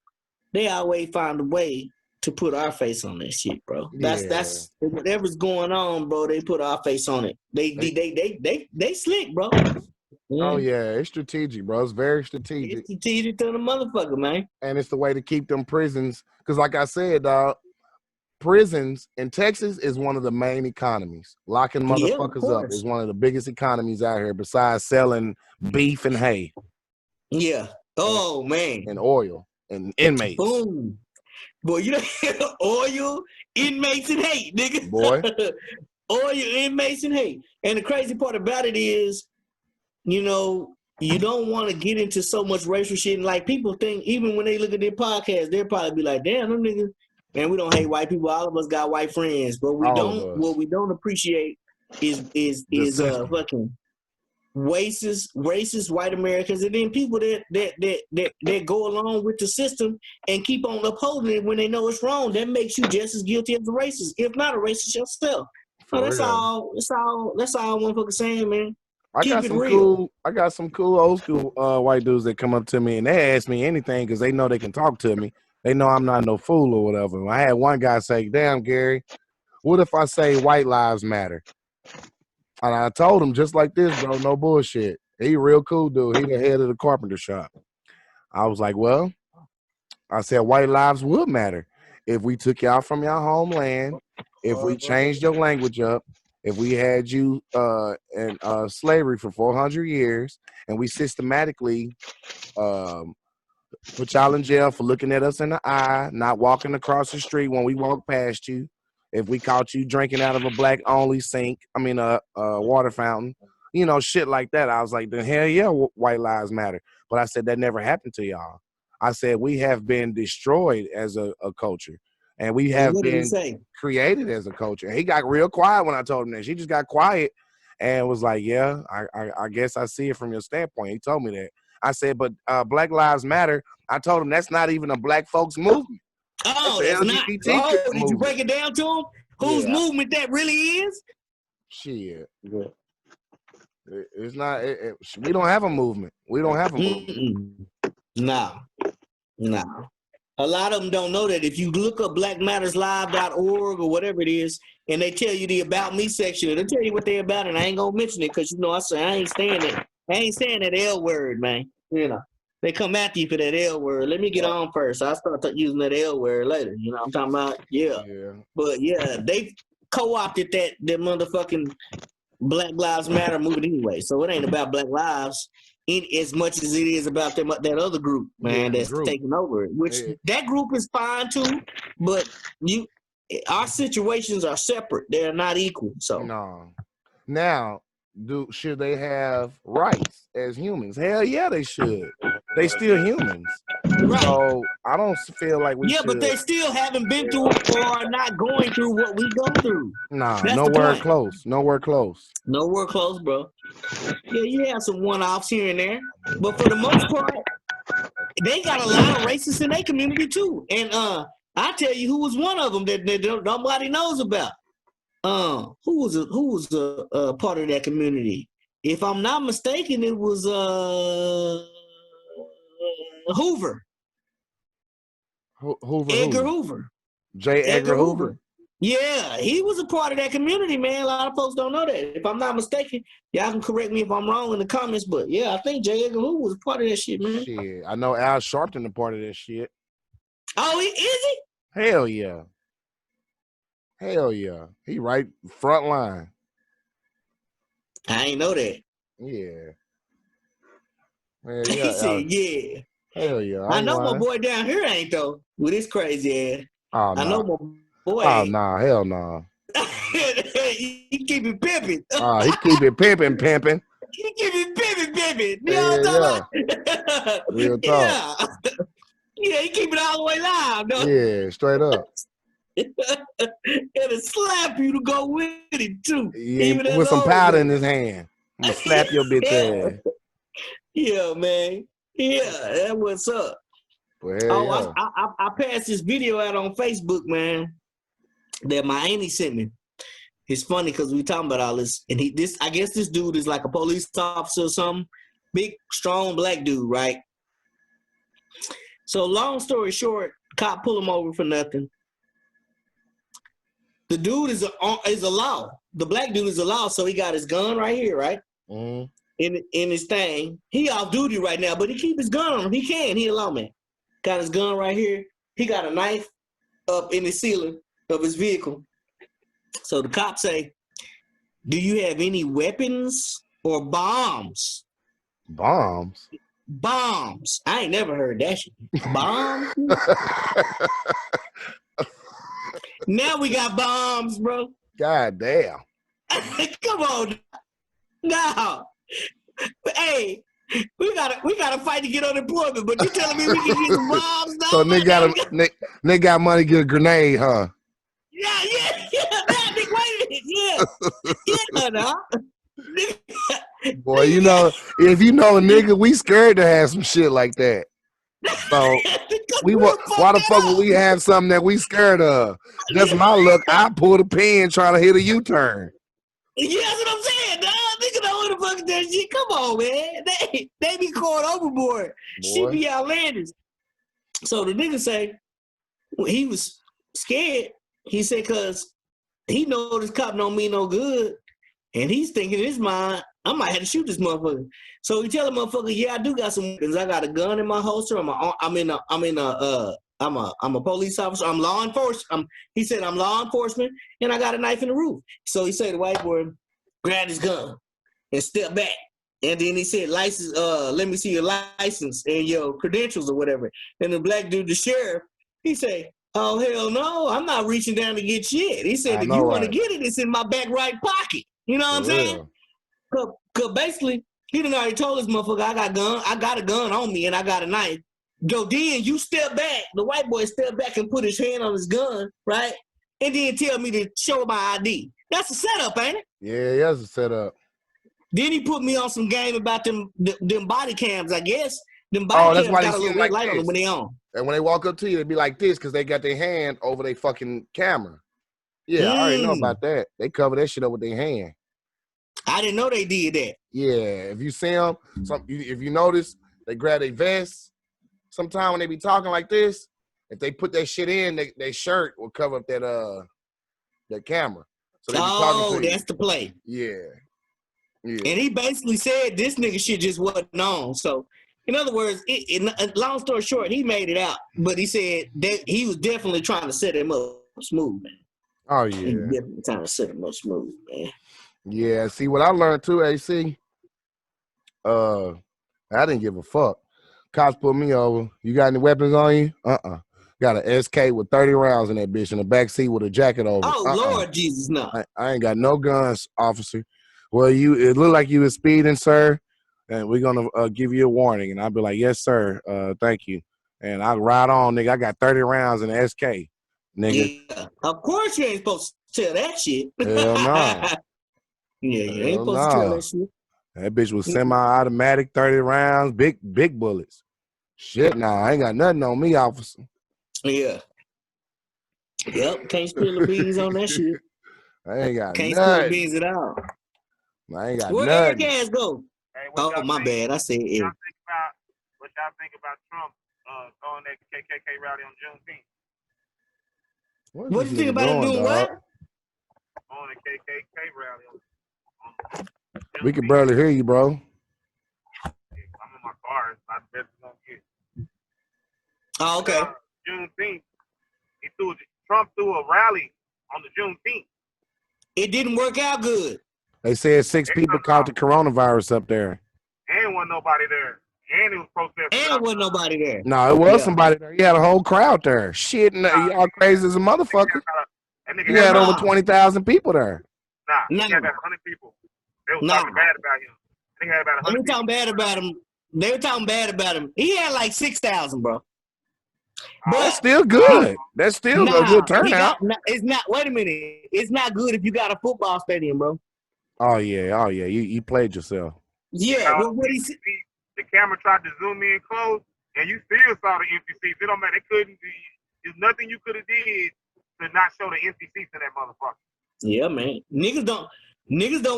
find a way to put our face on that shit, bro. That's whatever's going on, bro. They put our face on it. They slick, bro. Oh yeah, it's strategic, bro. It's very strategic. It's strategic to the motherfucker, man. And it's the way to keep them prisons. Because like I said, dog, prisons in Texas is one of the main economies. Locking motherfuckers up is one of the biggest economies out here besides selling beef and hay. Yeah. Oh, man. And oil and inmates. Boom. Boy, you know, oil, inmates, and hate, nigga. Boy. Oil, inmates, and hate. And the crazy part about it is, you know, you don't want to get into so much racial shit. And like people think, even when they look at their podcast, they'll probably be like, damn, them niggas, man, we don't hate white people. All of us got white friends. But we don't, what we don't appreciate is fucking racist white Americans, and then people that go along with the system and keep on upholding it when they know it's wrong. That makes you just as guilty as a racist, if not a racist yourself. So that's all one fucking saying, man. I got some cool old school white dudes that come up to me and they ask me anything because they know they can talk to me. They know I'm not no fool or whatever. I had one guy say, damn, Gary, what if I say white lives matter? And I told him just like this, bro, no bullshit. He a real cool dude. He the head of the carpenter shop. I was like, well, I said white lives would matter if we took y'all from your homeland, if we changed your language up, if we had you in slavery for 400 years, and we systematically put y'all in jail for looking at us in the eye, not walking across the street when we walk past you. If we caught you drinking out of a black-only water fountain, you know, shit like that. I was like, the hell yeah, white lives matter. But I said that never happened to y'all. I said we have been destroyed as a culture. And we have been created as a culture. And he got real quiet when I told him that. She just got quiet and was like, yeah, I guess I see it from your standpoint. He told me that. I said, but Black Lives Matter, I told him that's not even a black folks movement. Oh, that's not. Oh, did you break it down to him? Whose movement that really is? Shit. It's not. We don't have a movement. We don't have a movement. No. A lot of them don't know that. If you look up blackmatterslive.org or whatever it is, and they tell you the About Me section, they'll tell you what they're about, and I ain't gonna mention it because you know I ain't saying that L word, man. You know. They come after you for that L word. Let me get on first. I'll start using that L word later. You know what I'm talking about? Yeah. But yeah, they co-opted that motherfucking Black Lives Matter movement anyway. So it ain't about Black Lives in as much as it is about that other group, man, that's taking over. Which that group is fine too, but our situations are separate. They're not equal. So no. Now, should they have rights as humans? Hell yeah, they should. They still humans. Right. So I don't feel like we should. Yeah, but they still haven't been through or are not going through what we go through. Nah, nowhere close. Nowhere close. Nowhere close, bro. Yeah, you have some one-offs here and there. But for the most part, they got a lot of racists in their community too. And I tell you who was one of them that nobody knows about. Who was a part of that community? If I'm not mistaken, it was Hoover. Edgar Hoover. J. Edgar Hoover. Yeah, he was a part of that community, man. A lot of folks don't know that. If I'm not mistaken, y'all can correct me if I'm wrong in the comments, but yeah, I think J. Edgar Hoover was a part of that shit, man. Shit, I know Al Sharpton a part of that shit. Oh, is he? Hell yeah. Hell yeah. He right front line. I ain't know that. Yeah. Man, yeah. He said, yeah. Hell yeah. I know my boy down here ain't though. With his crazy ass. Oh, I know my boy. Oh, nah. Hell nah. He keep it pimping. He keep it pimping. He keep it pimping. You know what I'm talking about? Real talk. Yeah, he keep it all the way live, though. Yeah, straight up. And slap you to go with it too. Yeah, with some powder in his hand. I'm gonna slap your bitch ass. Yeah, man. Yeah, that's what's up. Well, hell yeah. I passed this video out on Facebook, man, that my auntie sent me. It's funny because we talking about all this, and I guess this dude is like a police officer or something. Big, strong black dude, right? So long story short, cop pull him over for nothing. The dude is a law. The black dude is a law, so he got his gun right here, right? Mm. In his thing. He off duty right now, but he keep his gun on him. He can. He a lawman. Got his gun right here. He got a knife up in the ceiling of his vehicle. So the cop say, "Do you have any weapons or bombs?" Bombs. Bombs. I ain't never heard that shit. Bombs? Now we got bombs, bro. God damn. Come on. No. Hey, we gotta fight to get unemployment, but you telling me we can get some bombs now? So Nick got money to get a grenade, huh? Yeah. Nah, Nick, wait a minute. Yeah, no. Boy, you know, if you know a nigga, we scared to have some shit like that. So why the fuck would we have something that we scared of? That's my luck. I pulled a pin trying to hit a U-turn. Yeah, that's what I'm saying, dog. Nigga know who the fuck is that shit. Come on, man. They be caught overboard. She be outlandish. So the nigga say he was scared. He said, cause he know this cop don't mean no good. And he's thinking in his mind, I might have to shoot this motherfucker. So he tell the motherfucker, yeah, I do got some weapons. I got a gun in my holster. I'm a police officer. I'm law enforcement. He said I'm law enforcement, and I got a knife in the roof. So he said the white boy grabbed his gun and stepped back. And then he said, license, let me see your license and your credentials or whatever. And the black dude, the sheriff, he said, oh, hell no, I'm not reaching down to get shit. He said, if you want to get it, it's in my back right pocket. You know what I'm saying? Cause basically, he done already told this motherfucker, I got a gun on me and I got a knife. Go then you step back, the white boy step back and put his hand on his gun, right? And then tell me to show my ID. That's a setup, ain't it? Yeah, that's a setup. Then he put me on some game about them body cams, I guess. Them body cams got a little red light on them when they on. And when they walk up to you, they be like this because they got their hand over their fucking camera. Yeah, I already know about that. They cover that shit up with their hand. I didn't know they did that. Yeah, if you see them, if you notice, they grab their vest. Sometimes when they be talking like this, if they put that shit in, their shirt will cover up that camera. So they be talking to you. That's the play. Yeah. And he basically said this nigga shit just wasn't on. So, in other words, long story short, he made it out. But he said that he was definitely trying to set him up smooth, man. Oh, yeah. He was definitely trying to set him up smooth, man. Yeah, see, what I learned too, AC, I didn't give a fuck. Cops put me over. You got any weapons on you? Got an SK with 30 rounds in that bitch in the back seat with a jacket over. Oh, Lord Jesus, no. I ain't got no guns, officer. Well, it looked like you was speeding, sir, and we're going to give you a warning. And I'll be like, yes, sir, thank you. And I'll ride on, nigga. I got 30 rounds in the SK, nigga. Yeah, of course you ain't supposed to tell that shit. Hell no. Yeah, you ain't supposed to tell that shit. That bitch was semi-automatic, 30 rounds, big bullets. Shit, nah, I ain't got nothing on me, officer. Yeah. Yep, can't spill the beans on that shit. I ain't got can't nothing. Spill the beans at all. I ain't got Where nothing. Where gas go? Hey, my bad. I said it. What y'all think about Trump throwing that KKK rally on Juneteenth? What do you think about him doing what? On a KKK rally on Juneteenth. We can barely hear you, bro. I'm in my car. It's not the best it's gonna get. Oh, okay. Juneteenth. Trump threw a rally on the Juneteenth. It didn't work out good. They said 6 people caught the coronavirus up there. And wasn't nobody there. And it was protesting. And wasn't nobody there. No, it was somebody there. He had a whole crowd there. Shit, y'all crazy as a motherfucker. He had over 20,000 people there. He had about 100 people. They were talking bad about him. They had about 100 people. They were talking bad about him. He had like 6,000, bro. But that's still good. That's still a good turnout. It's not. Wait a minute. It's not good if you got a football stadium, bro. Oh yeah. You played yourself. Yeah. What the camera tried to zoom in close, and you still saw the empty seats. It don't matter. They couldn't be. There's nothing you could have did to not show the empty seats in that motherfucker. Yeah, man. Niggas don't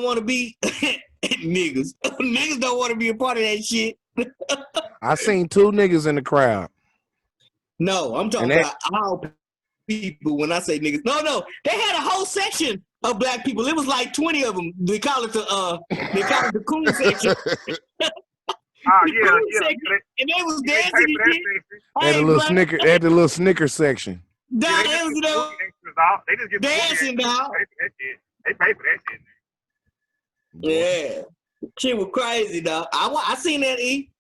want to be niggas. Niggas don't want to be a part of that shit. I seen 2 niggas in the crowd. No, I'm talking about all people when I say niggas. No, they had a whole section of black people. It was like 20 of them. They call it the coon section. Yeah. And they was They dancing pay and for that shit. section. They had the little snicker section. Yeah, Dog, they just get movie extras, dog. They just get dancing, dog. They pay for that shit. Yeah. Shit was crazy, dog. I seen that, E.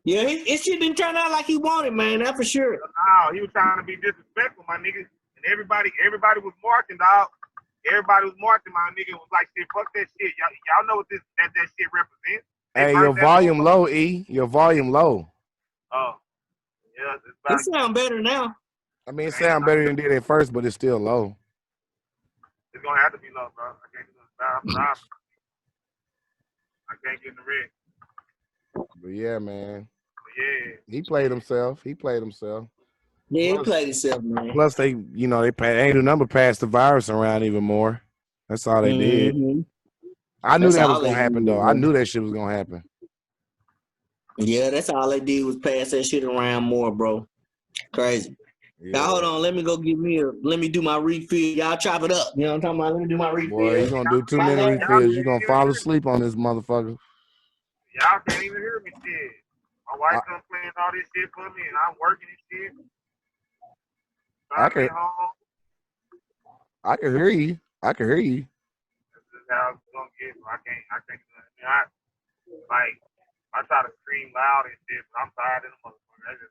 Yeah, it shit didn't turn out like he wanted, man. That for sure. No, he was trying to be disrespectful, my nigga. And everybody was marking, dog. Everybody was marking, my nigga. It was like, shit, fuck that shit. Y'all know what that shit represents. Hey, your volume low, E. Your volume low. Oh, yeah. It sound better now. I mean, it sound better than it did at first, but it's still low. It's gonna have to be low, bro. I can't do this. I can't get in the red. But yeah, man. But yeah. He played himself. Yeah, he played himself, man. Plus, they ain't do number pass the virus around even more. That's all they did. I knew that was gonna happen, though. I knew that shit was gonna happen. Yeah, that's all they did was pass that shit around more, bro. Crazy. Yeah. Now, hold on. Let me go let me do my refill. Y'all chop it up. You know what I'm talking about? Let me do my refill. Boy, you gonna do too many refills. You gonna fall asleep on this motherfucker. Y'all can't even hear me, shit. My wife's done playing all this shit for me, and I'm working and shit. I can hear you. This is how it's gonna get. I can't do that. I try to scream loud and shit, but I'm tired of the motherfucker.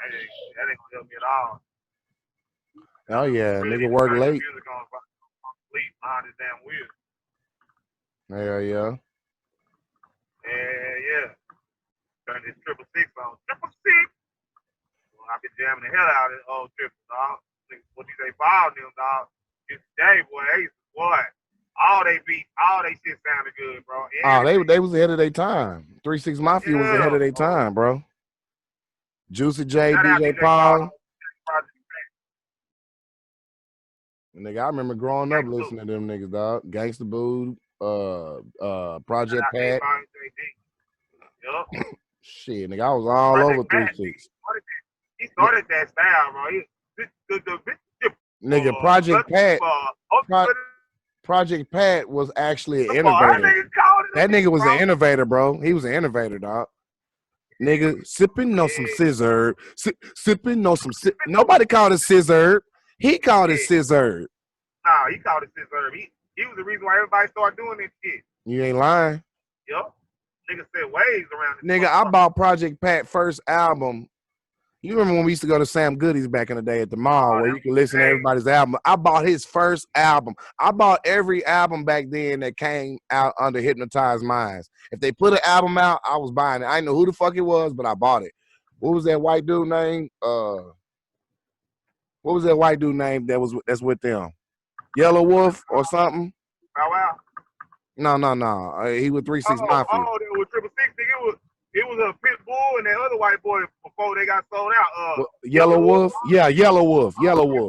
That ain't gonna help me at all. Oh yeah, really, nigga work late. Music on, sleep behind this damn wheel. Hell yeah. Yeah. Turn this 666 on. 666. Well, I've been jamming the hell out of this old triple, dog. What you say, ball them, dog? Today, boy, all they shit sounded good, bro. They was ahead of their time. 3-6 Mafia was ahead of their time, bro. Juicy J, DJ Paul. Nigga, I remember growing up listening to them niggas, dog. Gangsta Boo, Project Pat. Yep. Shit, nigga, I was all over 3-6. He started that style, bro. Nigga, Project Pat was actually an innovator. That nigga was an innovator, bro. He was an innovator, dog. Nigga, sipping on some scissor. Sipping on some nobody called it scissor. He called it scissor. Nah, he called it scissor. He was the reason why everybody started doing this shit. You ain't lying. Yup. Nigga said waves around this. Nigga, I bought Project Pat first album. You remember when we used to go to Sam Goody's back in the day at the mall where you could listen to everybody's album? I bought his first album. I bought every album back then that came out under Hypnotized Minds. If they put an album out, I was buying it. I didn't know who the fuck it was, but I bought it. What was that white dude name? What was that white dude name that's with them? Yellow Wolf or something? Bow Wow. No. He was 3-6 Mafia. Oh, that was 666. It was a pit bull and that other white boy before they got sold out. Yellow Wolf? Yeah, Yellow Wolf. Oh,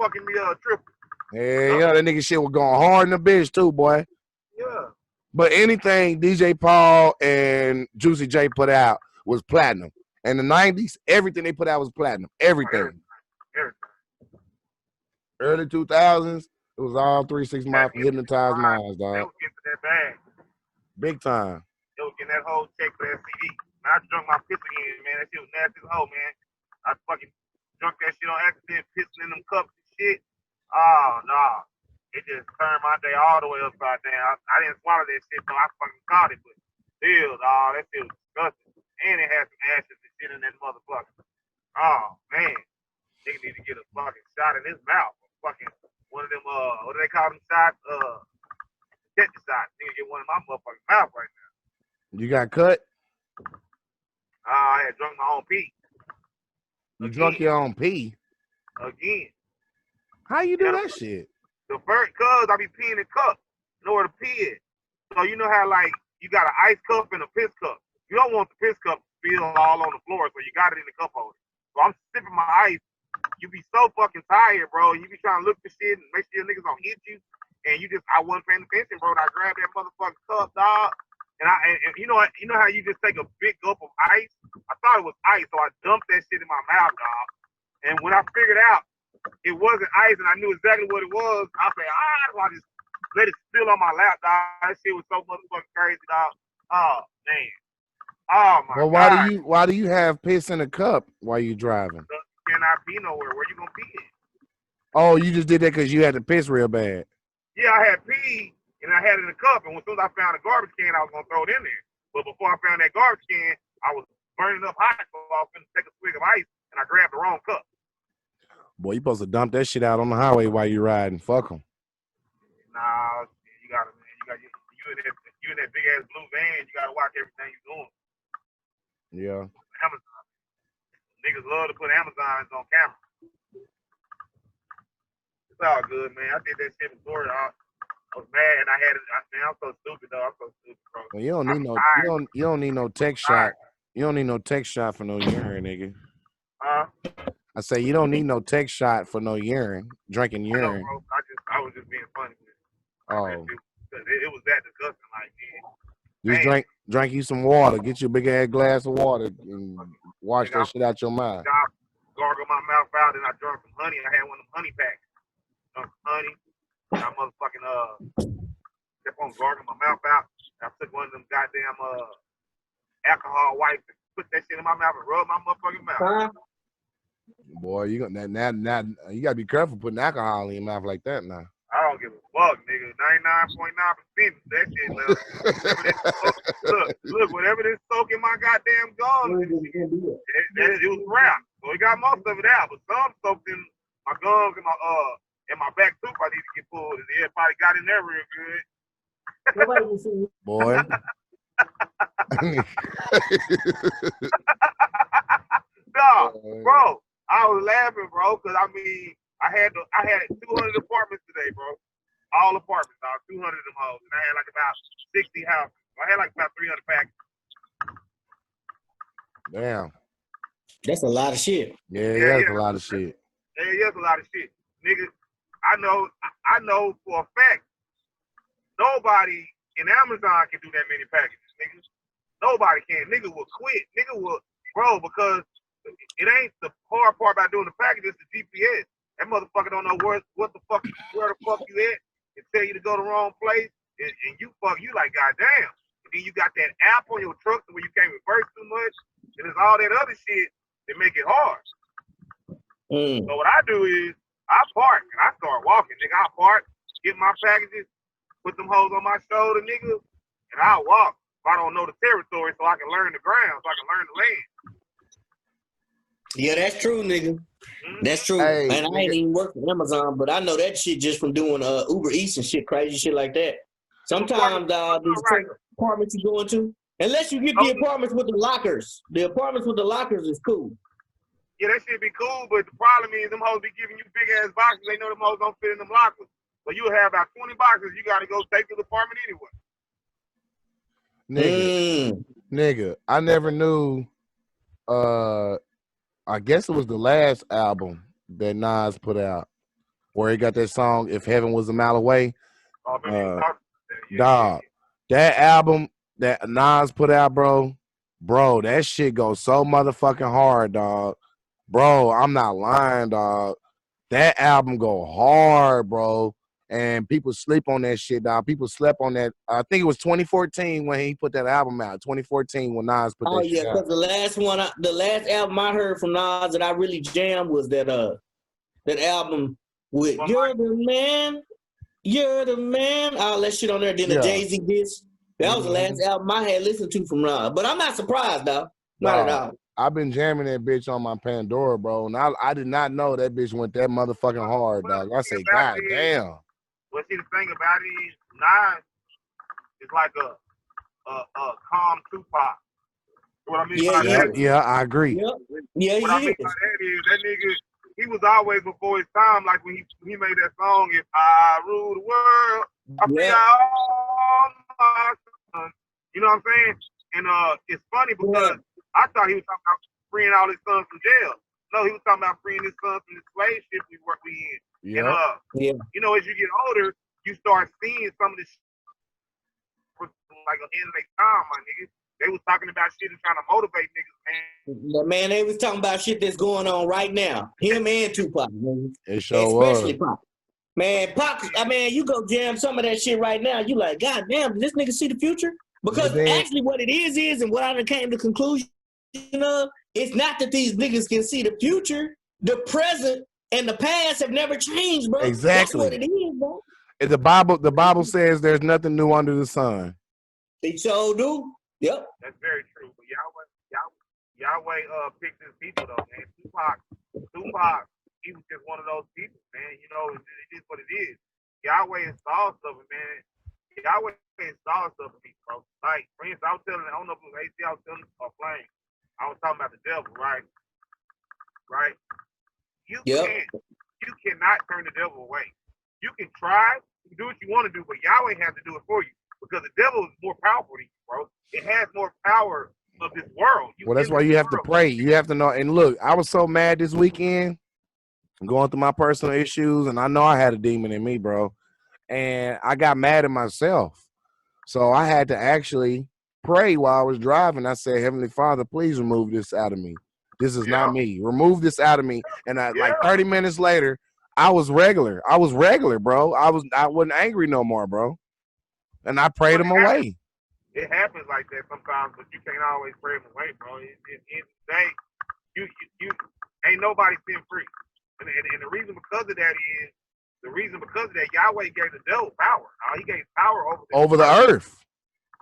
fucking me triple. Yeah, that nigga shit was going hard in the bitch too, boy. Yeah. But anything DJ Paul and Juicy J put out was platinum. In the 90s, everything they put out was platinum. Everything. Early 2000s, it was all 3-6 Mafia, Hypnotized Minds, dog. They was getting that bag. Big time. They was getting that whole check for that CD. Man, I drunk my piss again, man. That shit was nasty as hell, man. I fucking drunk that shit on accident, pissing in them cups and shit. Oh, no. It just turned my day all the way upside down. I didn't swallow that shit, so I fucking caught it, but still, dog, that shit was disgusting. And it had some ashes and shit in that motherfucker. Oh, man. Nigga need to get a fucking shot in his mouth. Fucking one of them, what do they call them shots? Tetanus shots. Nigga get one in my motherfucking mouth right now. You got cut? I had drunk my own pee. You drunk your own pee? Again. How you do that shit? The first, cuz I be peeing in cups in order to pee it. So you know how, like, you got an ice cup and a piss cup. You don't want the piss cup to spill all on the floor, so you got it in the cup holder. So I'm sipping my ice. You be so fucking tired, bro. You be trying to look for shit and make sure your niggas don't hit you. And I wasn't paying attention, bro. And I grabbed that motherfucking cup, dog. And you know how you just take a big gulp of ice? I thought it was ice, so I dumped that shit in my mouth, dog. And when I figured out it wasn't ice and I knew exactly what it was, I said, so I just let it spill on my lap, dog. That shit was so motherfucking crazy, dog. Oh, man. Oh, my Well, God. why do you have piss in a cup while you driving? You cannot be nowhere. Where you gonna be at? Oh, you just did that because you had to piss real bad. Yeah, I had pee and I had it in a cup, and as soon as I found a garbage can, I was gonna throw it in there. But before I found that garbage can, I was burning up hot, so I was gonna take a swig of ice, and I grabbed the wrong cup. Boy, you supposed to dump that shit out on the highway while you riding. Fuck them. Nah, you gotta, man. You in that big ass blue van. You gotta watch everything you're doing. Yeah. Amazon. Niggas love to put Amazons on camera. It's all good, man. I did that shit before. I was mad and I had it. Man, I'm so stupid, though. I'm so stupid, bro. Well, you don't need you don't need no tech shot. You don't need no tech shot for no urine, nigga. I say you don't need no tech shot for no urine, drinking urine. No, bro. I was just being funny with it. Oh. It was that disgusting, like, man. Just drink you some water. Get you a big ass glass of water and wash that shit out your mind. I gargled my mouth out and I drank some honey. I had one of them honey packs. Some honey. And I motherfucking kept on gargling my mouth out. And I took one of them goddamn alcohol wipes and put that shit in my mouth and rub my motherfucking mouth. Boy, you got now you gotta be careful putting alcohol in your mouth like that now. I don't give a fuck, nigga. 99.9% that shit left. Look, whatever this soak in my goddamn gums, it was crap. So we got most of it out, but some soaked in my gums and my back tooth. I need to get pulled, and it probably got in there real good. Boy. No, bro, I was laughing, bro, because I mean, I had 200 apartments today, bro. All apartments, dog. 200 of them hoes, and I had like about 60 houses. I had like about 300 packages. Damn. That's a lot of shit. Yeah, that's a lot of shit. Yeah, that's a lot of shit, nigga. I know for a fact nobody in Amazon can do that many packages, nigga. Nobody can. Nigga will quit. Nigga will, bro, because it ain't the hard part about doing the package. It's the GPS. That motherfucker don't know where the fuck you at. It tell you to go the wrong place, and you like, goddamn. And then you got that app on your truck where you can't reverse too much, and there's all that other shit that make it hard. So what I do is I park and I start walking, nigga. I park, get my packages, put them hoes on my shoulder, nigga, and I walk. If I don't know the territory, so I can learn the ground, so I can learn the land. Yeah, that's true, nigga. That's true. Hey, and I ain't even working Amazon, but I know that shit just from doing Uber Eats and shit, crazy shit like that. Sometimes these apartments you go into, unless you get the apartments with the lockers, is cool. Yeah, that shit be cool, but the problem is them hoes be giving you big ass boxes. They know them hoes don't fit in them lockers. So you have about 20 boxes you gotta go take to the apartment anyway. Nigga, I never knew. I guess it was the last album that Nas put out, where he got that song "If Heaven Was a Mile Away." Dog, that album that Nas put out, bro, that shit goes so motherfucking hard, dog. Bro, I'm not lying, dog. That album go hard, bro. And people sleep on that shit, dog. People slept on that. I think it was 2014 when he put that album out. 2014 when Nas put that shit out. Because the last album I heard from Nas that I really jammed was that album with "You're the Man," all that shit on there. Then the Jay-Z disc. That was the last album I had listened to from Nas. But I'm not surprised, dog. Not at all. I've been jamming that bitch on my Pandora, bro, and I did not know that bitch went that motherfucking hard, dog. I say, God damn. Well, see, the thing about it is, Nas is like a calm Tupac. What I mean by that? Yeah, I agree. Yeah, what I mean by that is that nigga, he was always before his time. Like when he made that song, "If I Rule the World, I feel all my sons." You know what I'm saying? And it's funny because I thought he was talking about freeing all his sons from jail. No, he was talking about freeing his sons from the slave ship we in. Yep. And you know, as you get older, you start seeing some of this like ahead of their time, my niggas. They was talking about shit and trying to motivate niggas, man. Man, they was talking about shit that's going on right now. Him and Tupac, man. It sure Especially was. Pac. Man, Pac, I mean, you go jam some of that shit right now. You like, God damn, did this nigga see the future? Because actually what it is, and what I came to the conclusion of, it's not that these niggas can see the future. The present and the past have never changed, bro. Exactly. That's what it is, bro. The Bible says there's nothing new under the sun. They so do. Yep. That's very true. But Yahweh picked his people though, man. Tupac, he was just one of those people, man. You know, it is what it is. Yahweh installed stuff, man. Yahweh installed stuff in me, bro. Like, for instance, I don't know if it was AC, I was telling Flame. I was talking about the devil, right? Right? You cannot turn the devil away. You can try, you can do what you want to do, but Yahweh has to do it for you. Because the devil is more powerful than you, bro. It has more power of this world. Well, that's why you have to pray. You have to know. And look, I was so mad this weekend, going through my personal issues, and I know I had a demon in me, bro. And I got mad at myself. So I had to actually pray while I was driving. I said, Heavenly Father, please remove this out of me. This is not me. Remove this out of me. And like 30 minutes later, I was regular. Bro. I wasn't angry no more, bro. And I prayed him away. It happens like that sometimes, but you can't always pray him away, bro. At the end of the day, you ain't nobody sin free. And the reason because of that is, Yahweh gave the devil power. He gave power over the earth.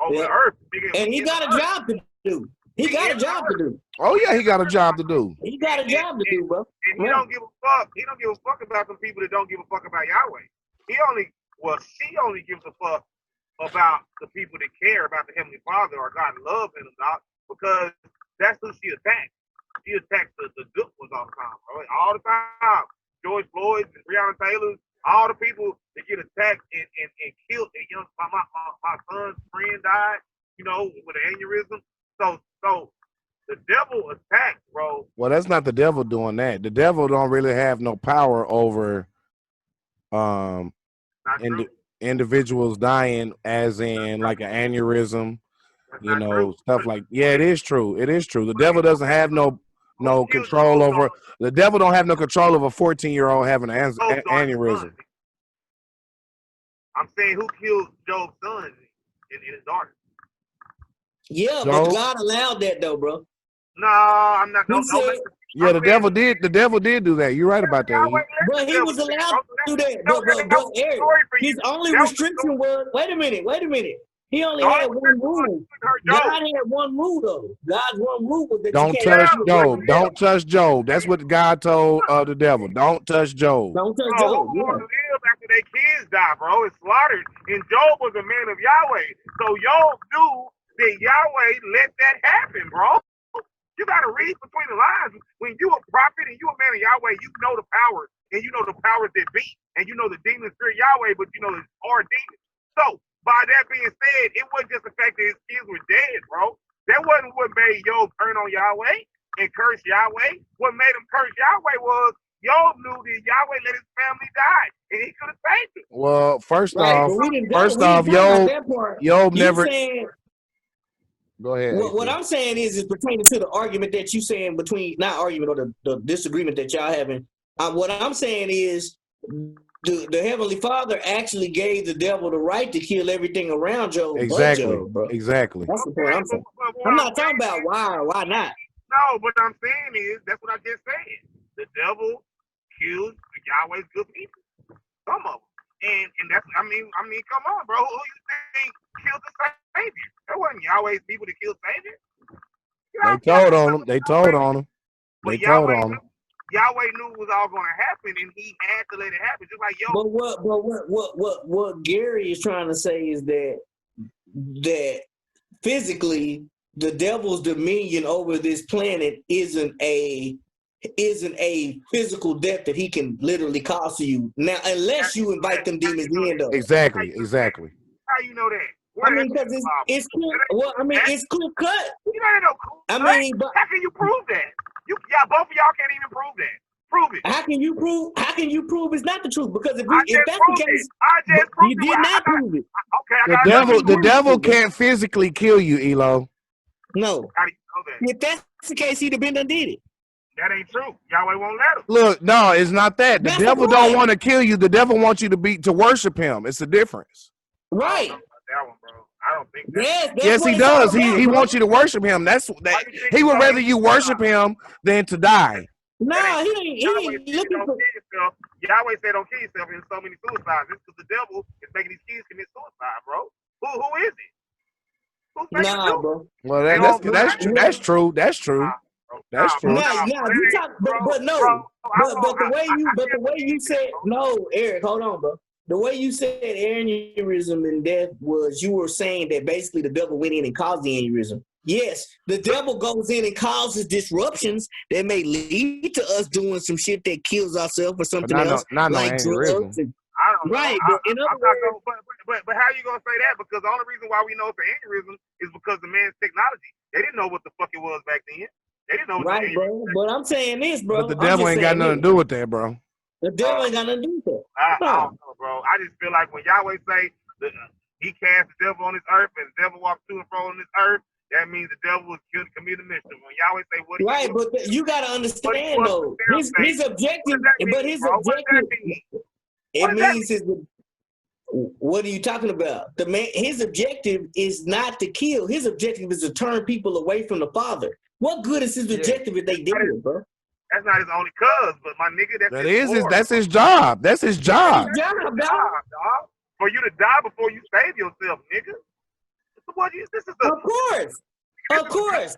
Over the earth. And he got a job to do. He got a job to do. Oh, yeah, he got a job to do. He got a job to do, bro. And he don't give a fuck. He don't give a fuck about some people that don't give a fuck about Yahweh. She only gives a fuck about the people that care about the Heavenly Father or God loves them, dog, because that's who she attacks. She attacks the good ones all the time, bro. All the time. George Floyd and Breonna Taylor, all the people that get attacked and killed. And my son's friend died, you know, with an aneurysm. So the devil attacks, bro. Well, that's not the devil doing that. The devil don't really have no power over individuals dying, as in like an aneurysm, you know, stuff like. Yeah, it is true. It is true. The devil doesn't have no control over. The devil don't have no control over a 14-year-old having an aneurysm. I'm saying, who killed Job's son and his daughter? Yeah, but God allowed that though, bro. No, I'm not. Yeah, the devil did. The devil did do that. You're right about that. But he was allowed to do that. But Eric, his only restriction was. Wait a minute. He only had one rule. God had one rule though. God's one rule was that don't touch Job. Don't touch Job. That's what God told the devil. Don't touch Job. Don't touch Job. After their kids die, bro, it's slaughtered. And Job was a man of Yahweh, so Job knew that Yahweh let that happen, bro. You gotta read between the lines. When you a prophet and you a man of Yahweh, you know the power, and you know the powers that be, and you know the demons fear Yahweh, but you know it's hard demons. So by that being said, it wasn't just the fact that his kids were dead, bro. That wasn't what made Job turn on Yahweh and curse Yahweh. What made him curse Yahweh was Job knew that Yahweh let his family die, and he could have saved it. Well, first off, Job never. Go ahead. What I'm saying is pertaining to the argument that you saying between, not argument, or the disagreement that y'all having. What I'm saying is the Heavenly Father actually gave the devil the right to kill everything around Job. Exactly. Job, bro. Exactly. That's the point I'm saying. I'm not talking about why or why not. No, but I'm saying is that's what I just said. The devil kills Yahweh's good people. Some of them. And that's, I mean, come on, bro. Who you think killed the Savior? That wasn't Yahweh's people that killed Savior. They told on him. They told on him. They told on him. Yahweh knew it was all going to happen, and he had to let it happen. Just like what Gary is trying to say is that physically the devil's dominion over this planet isn't a physical death that he can literally cause to you now, unless you invite them demons in though. Exactly. How you know that? I mean, because it's cool. Well, I mean, it's cool cut. You know, ain't no cool. I mean, but how can you prove that? Both of y'all can't even prove that. Prove it. how can you prove? How can you prove it's not the truth? Because if that's the case, I just proved you did not prove it. Okay, the devil can't physically kill you, Elo. No. How do you know that? If that's the case, he'd have been done did it. That ain't true. Yahweh won't let him. Look, no, it's not that. The That's devil the don't point. want to kill you. The devil wants you to worship him. It's a difference. Right. I don't know about that one, bro. I don't think that. Yes, Yes, he does. He wants you to worship him. He would rather you worship him than to die. No, he ain't looking for. Yahweh said don't kill yourself in so many suicides. It's because the devil is making these kids commit suicide, bro. Who is it? Who's making Nah, bro. Well, that's true. That's true. That's true. Nah, you talk, but no, but the way you said no, Eric, hold on, bro. The way you said aneurysm and death was you were saying that basically the devil went in and caused the aneurysm. Yes, the devil goes in and causes disruptions that may lead to us doing some shit that kills ourselves or something else, like drugs. I don't know. Right, but in other words, but how you gonna say that? Because the only reason why we know it's an aneurysm is because of man's technology. They didn't know what the fuck it was back then. They didn't know. Right, bro. But I'm saying this, bro. But the devil ain't got nothing to do with that, bro. The devil ain't got nothing to do with that. I don't know, bro. I just feel like when Yahweh say he cast the devil on this earth and the devil walks to and fro on this earth, that means the devil was killed to commit a mischief. When Yahweh say what? Right, but you gotta understand though. His objective, but his objective. It means his. What are you talking about? The man, his objective is not to kill. His objective is to turn people away from the Father. What good is his objective if they did it, bro? That's not his only cause, but my nigga, that's his job. That's his job. That's his job, dog. For you to die before you save yourself, nigga. Of course.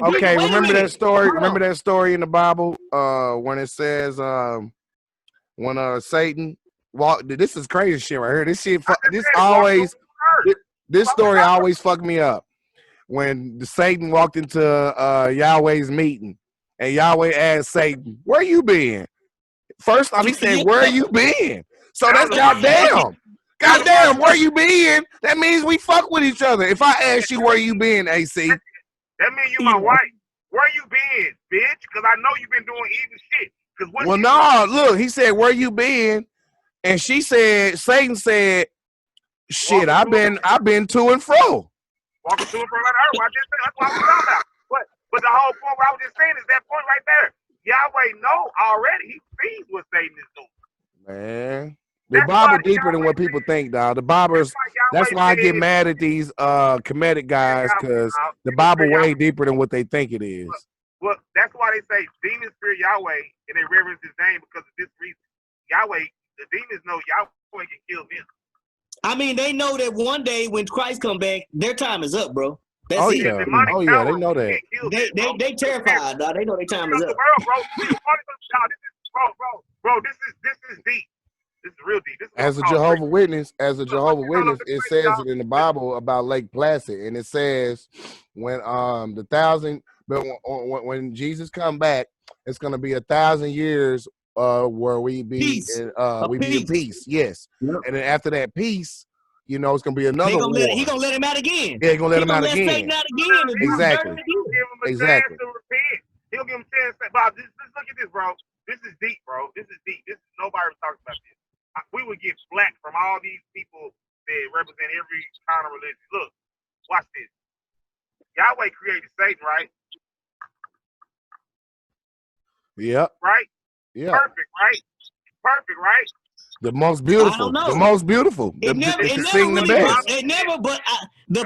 Okay, remember that story? Remember that story in the Bible when it says when Satan walked? This is crazy shit right here. This story always fucked me up. When Satan walked into Yahweh's meeting and Yahweh asked Satan, "Where you been?" First off, he said, "Where you been?" So that's goddamn. Goddamn, where you been? That means we fuck with each other. If I ask you where you been, AC. That means you my wife. Where you been, bitch? Because I know you've been doing evil shit. Well, no, look, he said, "Where you been?" And she said, Satan said, "Shit, I've been to and fro." Walking to and fro like her. That's what I was talking about. But the whole point what I was just saying is that point right there. Yahweh know already. He sees what Satan is doing. Man. The Bible deeper than what people think, dog. The Bible is, that's why I get mad at these comedic guys, because the Bible way deeper than what they think it is. Well, that's why they say demons fear Yahweh and they reverence his name because of this reason. Yahweh, the demons know Yahweh can kill them. I mean, they know that one day when Christ come back, their time is up, bro. That's it. Yeah. They know that. They terrified, dog. They know their time is up. Bro, this is deep. This is real deep. As a Jehovah's Witness, it says it in the Bible about Lake Placid, and it says when when Jesus come back, it's gonna be 1,000 years where we be in peace. Yes, yep. And then after that peace, you know, it's gonna be another war. He gonna let him out again. Yeah, he gonna let him out again. Exactly. Exactly. He'll give him a chance. Bob, look at this, bro. This is deep, bro. This is deep. Nobody talks about this. We would get flack from all these people that represent every kind of religion. Look, watch this. Yahweh created Satan, right? Yep. Right? Yeah. Perfect, right? The most beautiful. The most beautiful. The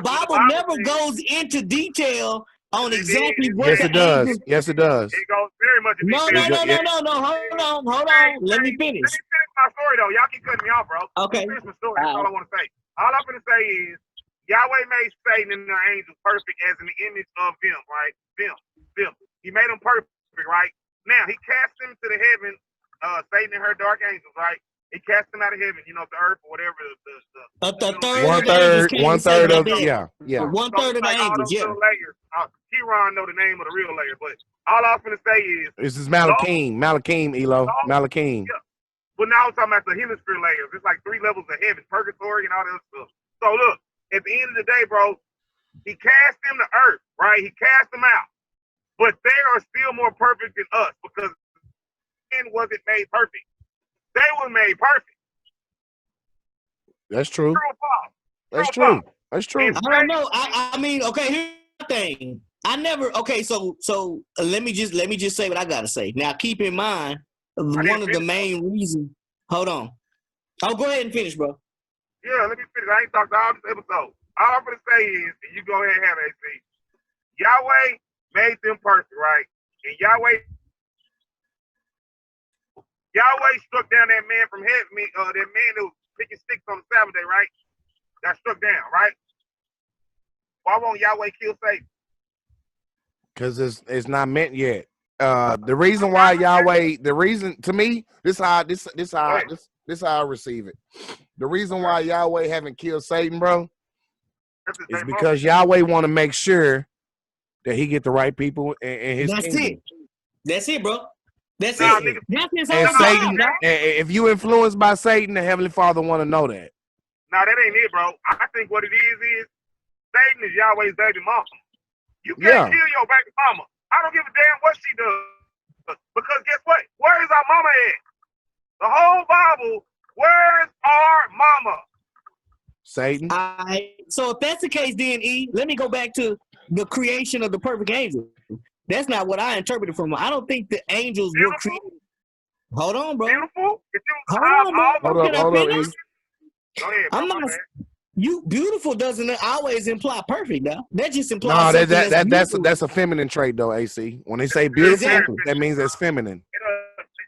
Bible never goes into detail on exactly what. Yes, it does. Yes, it does. It goes very much into detail. No. Hold on. Let me finish. Let me finish my story, though. Y'all keep cutting me off, bro. Okay. Finish my story. That's all I want to say. All I'm going to say is Yahweh made Satan and the angels perfect as an image of them, right? Them. He made them perfect, right? Now, he cast them to the heaven, Satan and her dark angels, right? He cast them out of heaven, you know, the earth or whatever. One third of the angels, yeah. Kiron know the name of the real layer, but all I'm going to say is this is Malakim, Elo, Malakim. Yeah. But now I'm talking about the hemisphere layers. It's like 3 levels of heaven, purgatory, and all that stuff. So look, at end of the day, bro, he cast them to earth, right? He cast them out. But they are still more perfect than us because man wasn't made perfect. They were made perfect. That's true. True or false? That's True or true. false? That's true. I don't know. I mean, okay, here's the thing. I never okay, so let me just say what I gotta say. Now keep in mind one of the main reasons. Hold on. Oh, go ahead and finish, bro. Yeah, let me finish. I ain't talked all this episode. All I'm gonna say is, and you go ahead and have it, AC. Yahweh made them perfect, right? And Yahweh struck down that man from heaven, that man that was picking sticks on the Sabbath day, right? Got struck down, right? Why won't Yahweh kill Satan? Because it's not meant yet. The reason why Yahweh, the reason to me, this how I receive it. The reason why Yahweh haven't killed Satan, bro, is because Yahweh want to make sure that he get the right people in his kingdom. That's it, bro. That's Nah, it. nigga. That's his And whole Satan, job, if you influenced by Satan, the Heavenly Father want to know that. Nah, that ain't it, bro. I think what it is Satan is Yahweh's baby mama. You can't kill your baby mama. I don't give a damn what she does. Because guess what? Where is our mama at? The whole Bible, where's our mama? Satan. So if that's the case, then let me go back to the creation of the perfect angel. That's not what I interpreted from. I don't think the angels were created. Hold on, bro. Beautiful. Hold up, Go ahead, I'm not. Beautiful doesn't always imply perfect, now. That just implies that's a feminine trait, though. AC. When they say beautiful, that means it's feminine.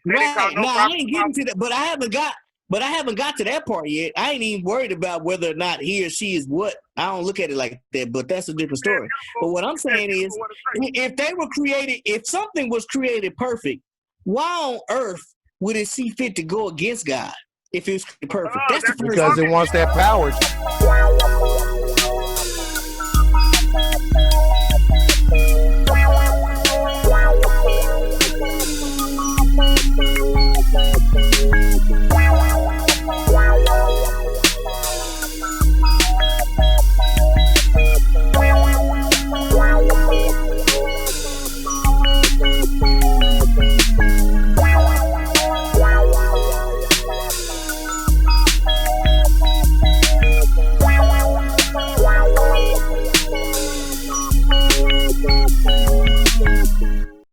Right. No, I ain't getting to that, but I haven't got to that part yet. I ain't even worried about whether or not he or she is what. I don't look at it like that, but that's a different story. But what I'm saying is, if something was created perfect, why on earth would it see fit to go against God if it's perfect? That's the first because it wants that power.